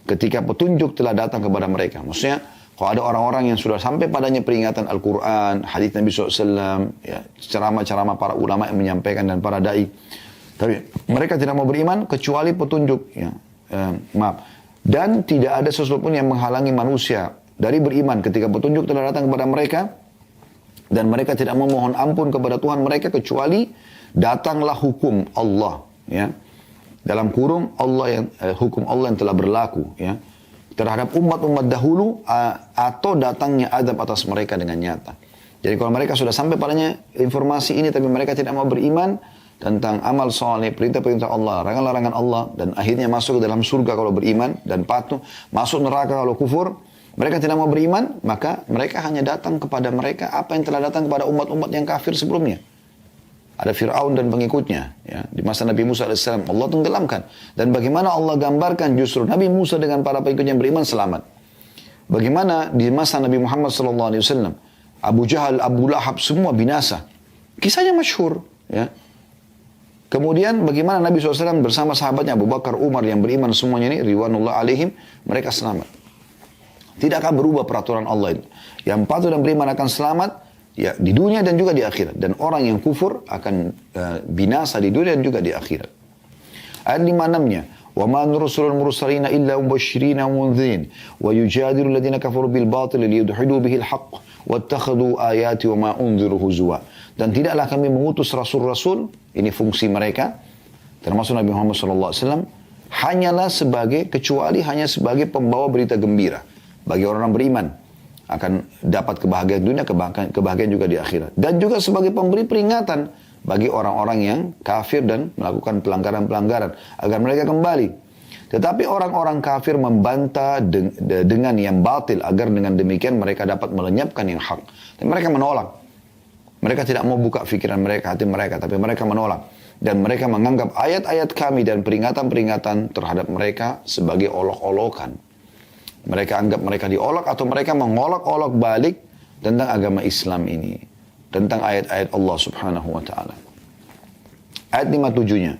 A: ketika petunjuk telah datang kepada mereka. Maksudnya, kalau ada orang-orang yang sudah sampai padanya peringatan Al-Quran, hadits Nabi SAW, ya, ceramah-ceramah para ulama yang menyampaikan dan para da'i. Tapi mereka tidak mau beriman kecuali petunjuk. Ya, Dan tidak ada sesuatu pun yang menghalangi manusia dari beriman ketika petunjuk telah datang kepada mereka. Dan mereka tidak memohon ampun kepada Tuhan mereka kecuali datanglah hukum Allah. Ya, dalam kurung Allah yang hukum Allah yang telah berlaku ya terhadap umat-umat dahulu atau datangnya azab atas mereka dengan nyata. Jadi kalau mereka sudah sampai padanya informasi ini tapi mereka tidak mau beriman tentang amal saleh, perintah-perintah Allah, larangan-larangan Allah dan akhirnya masuk ke dalam surga kalau beriman dan patuh, masuk neraka kalau kufur, mereka tidak mau beriman, maka mereka hanya datang kepada mereka apa yang telah datang kepada umat-umat yang kafir sebelumnya. Ada Fir'aun dan pengikutnya. Ya. Di masa Nabi Musa AS, Allah tenggelamkan. Dan bagaimana Allah gambarkan justru Nabi Musa dengan para pengikutnya yang beriman selamat. Bagaimana di masa Nabi Muhammad SAW, Abu Jahal, Abu Lahab, semua binasa. Kisahnya masyhur. Ya. Kemudian bagaimana Nabi SAW bersama sahabatnya Abu Bakar, Umar yang beriman semuanya ini, Ridwanullah alaihim, mereka selamat. Tidak akan berubah peraturan Allah itu. Yang patuh dan beriman akan selamat, ya, di dunia dan juga di akhirat. Dan orang yang kufur akan binasa di dunia dan juga di akhirat. Ayat 56-nya. وَمَا نُرْسُلُ الْمُرْسَلِينَ إِلَّا مُبَشِّرِينَ وَمُنذِرِينَ وَيُجَادِلُ الَّذِينَ كَفَرُوا بِالْبَاطِلِ لِيُدْحِضُوا بِهِ الْحَقَّ وَاتَّخَذُوا آيَاتِ وَمَا أُنذِرُوا هُزُوًا. Dan tidaklah kami mengutus rasul-rasul, ini fungsi mereka, termasuk Nabi Muhammad SAW, hanya sebagai pembawa berita gembira bagi orang-orang beriman. Akan dapat kebahagiaan dunia, kebahagiaan juga di akhirat. Dan juga sebagai pemberi peringatan bagi orang-orang yang kafir dan melakukan pelanggaran-pelanggaran agar mereka kembali. Tetapi orang-orang kafir membantah dengan yang batil agar dengan demikian mereka dapat melenyapkan yang hak. Dan mereka menolak. Mereka tidak mau buka pikiran mereka, hati mereka, tapi mereka menolak. Dan mereka menganggap ayat-ayat kami dan peringatan-peringatan terhadap mereka sebagai olok-olokan. Mereka anggap mereka diolok atau mereka mengolok-olok balik tentang agama Islam ini. Tentang ayat-ayat Allah subhanahu wa ta'ala. Ayat 57-nya.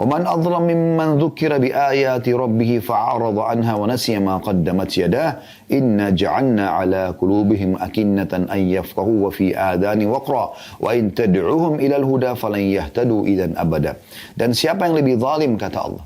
A: وَمَنْ أَظْلَمْ مِمَّنْ ذُكِّرَ بِآيَاتِ رَبِّهِ فَعَرَضَ عَنْهَا وَنَسِيَ مَا قَدَّمَتْ يَدَاهُ إِنَّا جَعَلْنَا عَلَى قُلُوبِهِمْ أَكِنَّةً أَنْ يَفْقَهُوا وَفِي آذَانِ وَقْرًا وَإِنْ تَدْعُهُمْ إِلَى الْهُدَى فَلَنْ يَهْتَدُوا إِذًا أَبَدًا. Dan siapa yang lebih zalim, kata Allah.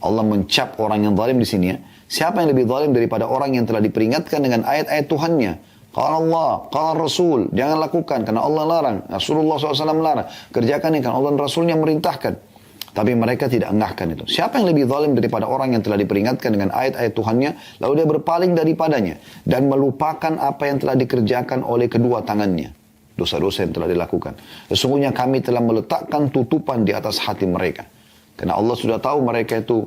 A: Allah mencap orang yang zalim di sini ya. Siapa yang lebih zalim daripada orang yang telah diperingatkan dengan ayat-ayat Tuhannya? Qala Allah, qala Rasul, jangan lakukan karena Allah larang. Rasulullah SAW larang. Kerjakan ini karena Allah dan Rasulnya merintahkan. Tapi mereka tidak engahkan itu. Siapa yang lebih zalim daripada orang yang telah diperingatkan dengan ayat-ayat Tuhannya, lalu dia berpaling daripadanya dan melupakan apa yang telah dikerjakan oleh kedua tangannya. Dosa-dosa yang telah dilakukan. Sesungguhnya kami telah meletakkan tutupan di atas hati mereka. Karena Allah sudah tahu mereka itu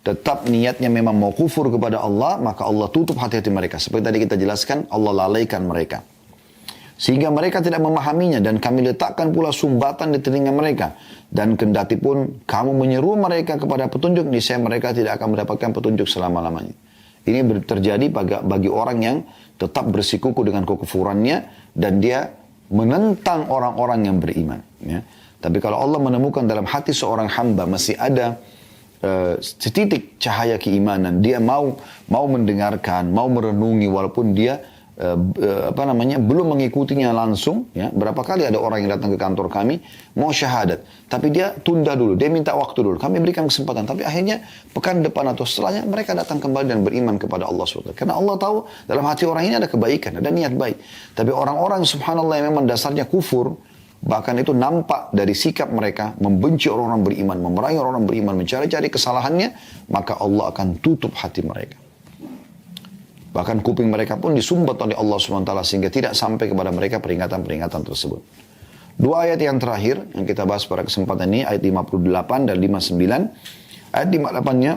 A: tetap niatnya memang mau kufur kepada Allah, maka Allah tutup hati-hati mereka. Seperti tadi kita jelaskan, Allah lalaikan mereka. Sehingga mereka tidak memahaminya dan kami letakkan pula sumbatan di telinga mereka. Dan kendati pun kamu menyeru mereka kepada petunjuk, niscaya mereka tidak akan mendapatkan petunjuk selama-lamanya. Ini terjadi bagi orang yang tetap bersikuku dengan kekufurannya dan dia menentang orang-orang yang beriman. Ya. Tapi kalau Allah menemukan dalam hati seorang hamba masih ada setitik cahaya keimanan, dia mau mendengarkan, mau merenungi walaupun dia belum mengikutinya langsung, ya. Berapa kali ada orang yang datang ke kantor kami mau syahadat, tapi dia tunda dulu, dia minta waktu dulu, kami berikan kesempatan, tapi akhirnya pekan depan atau setelahnya mereka datang kembali dan beriman kepada Allah SWT. Karena Allah tahu dalam hati orang ini ada kebaikan, ada niat baik. Tapi orang-orang subhanallah yang memang dasarnya kufur, bahkan itu nampak dari sikap mereka, membenci orang-orang beriman, memerangi orang-orang beriman, mencari-cari kesalahannya, maka Allah akan tutup hati mereka. Bahkan kuping mereka pun disumbat oleh Allah SWT sehingga tidak sampai kepada mereka peringatan-peringatan tersebut. Dua ayat yang terakhir yang kita bahas pada kesempatan ini, ayat 58 dan 59. Ayat 58-nya,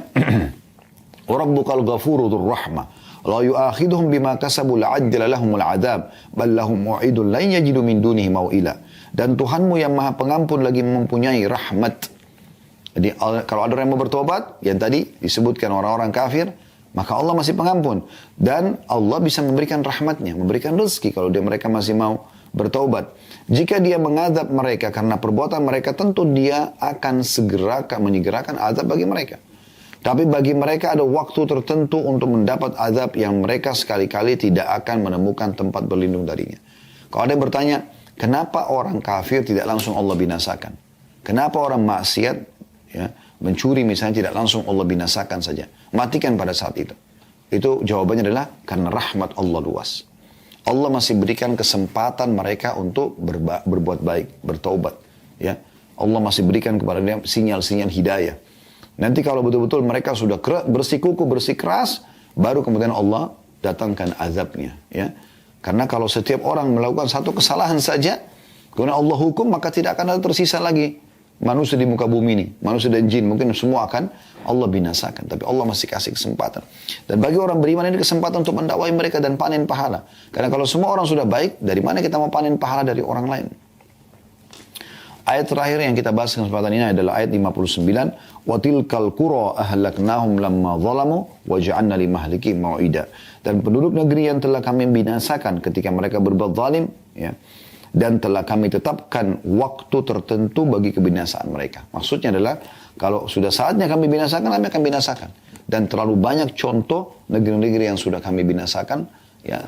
A: وَرَبُّكَ الْغَفُورُ ذُو الرَّحْمَةِ لَا يُؤَاخِذُهُمْ بِمَا كَسَبُوا لَعَجَّلَ لَهُمُ الْعَذَابِ بَلْ لَهُمْ مَوْعِدٌ لَنْ يَجِدُوا مِنْ دُونِهِ مَوْئِلًا. Dan Tuhanmu yang maha pengampun lagi mempunyai rahmat. Jadi kalau ada orang yang mau bertobat, yang tadi disebutkan orang-orang kafir, maka Allah masih pengampun. Dan Allah bisa memberikan rahmatnya, memberikan rezeki kalau mereka masih mau bertobat. Jika dia mengadab mereka karena perbuatan mereka, tentu dia akan segera menyegerakan azab bagi mereka. Tapi bagi mereka ada waktu tertentu untuk mendapat azab yang mereka sekali-kali tidak akan menemukan tempat berlindung darinya. Kalau ada yang bertanya, kenapa orang kafir tidak langsung Allah binasakan? Kenapa orang maksiat, ya, mencuri misalnya tidak langsung Allah binasakan saja? Matikan pada saat itu. Itu jawabannya adalah karena rahmat Allah luas. Allah masih berikan kesempatan mereka untuk berbuat baik, bertaubat. Ya, Allah masih berikan kepada dia sinyal-sinyal hidayah. Nanti kalau betul-betul mereka sudah bersikuku, bersikeras, baru kemudian Allah datangkan azabnya. Ya, karena kalau setiap orang melakukan satu kesalahan saja, kemudian Allah hukum, maka tidak akan ada tersisa lagi manusia di muka bumi ini, manusia dan jin, mungkin semua akan Allah binasakan. Tapi Allah masih kasih kesempatan. Dan bagi orang beriman ini kesempatan untuk mendakwai mereka dan panen pahala. Karena kalau semua orang sudah baik, dari mana kita mau panen pahala dari orang lain? Ayat terakhir yang kita bahas kesempatan ini adalah ayat 59. وَتِلْكَ الْقُرَى أَهْلَكْنَاهُمْ لَمَّا ظَلَمُوا وَجَعَلْنَا لِمَهْلِكِهِمْ مَوْعِدًا. Dan penduduk negeri yang telah kami binasakan ketika mereka berbuat zalim, ya, dan telah kami tetapkan waktu tertentu bagi kebinasaan mereka. Maksudnya adalah kalau sudah saatnya kami binasakan, kami akan binasakan. Dan terlalu banyak contoh negeri-negeri yang sudah kami binasakan, ya,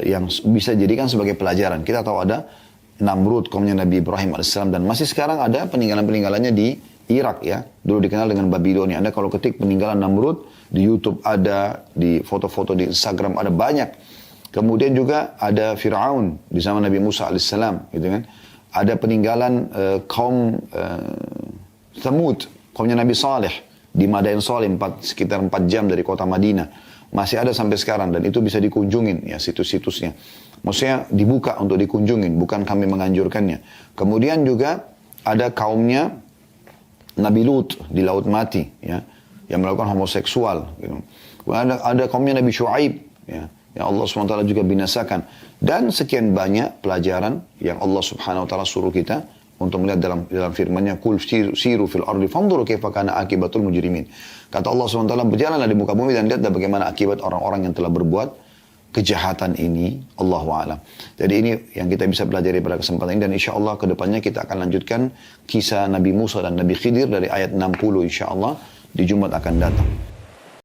A: yang bisa jadikan sebagai pelajaran. Kita tahu ada Namrud, kaumnya Nabi Ibrahim AS, dan masih sekarang ada peninggalan-peninggalannya di Irak, ya. Dulu dikenal dengan Babilonia. Anda kalau ketik peninggalan Namrud di YouTube ada, di foto-foto di Instagram ada banyak. Kemudian juga ada Fir'aun di zaman Nabi Musa alaihissalam, gitu kan. Ada peninggalan kaum Thamud, kaumnya Nabi Saleh di Madain Saleh, sekitar 4 jam dari kota Madinah. Masih ada sampai sekarang dan itu bisa dikunjungin, ya, situs-situsnya. Maksudnya dibuka untuk dikunjungin, bukan kami menganjurkannya. Kemudian juga ada kaumnya Nabi Lut di Laut Mati, ya, yang melakukan homoseksual. Gitu. Ada kaumnya Nabi Shu'aib, ya, yang Allah SWT juga binasakan. Dan sekian banyak pelajaran yang Allah Subhanahu Wa Taala suruh kita untuk melihat dalam firman-Nya, "Qul siru fil ardi fanzuru kaifa kana akibatul mujrimin." Kata Allah SWT, berjalanlah di muka bumi dan lihatlah bagaimana akibat orang-orang yang telah berbuat kejahatan ini. Allahu a'lam. Jadi ini yang kita bisa pelajari pada kesempatan ini, dan insya Allah kedepannya kita akan lanjutkan kisah Nabi Musa dan Nabi Khidir dari ayat 60 insya Allah di Jumat akan datang.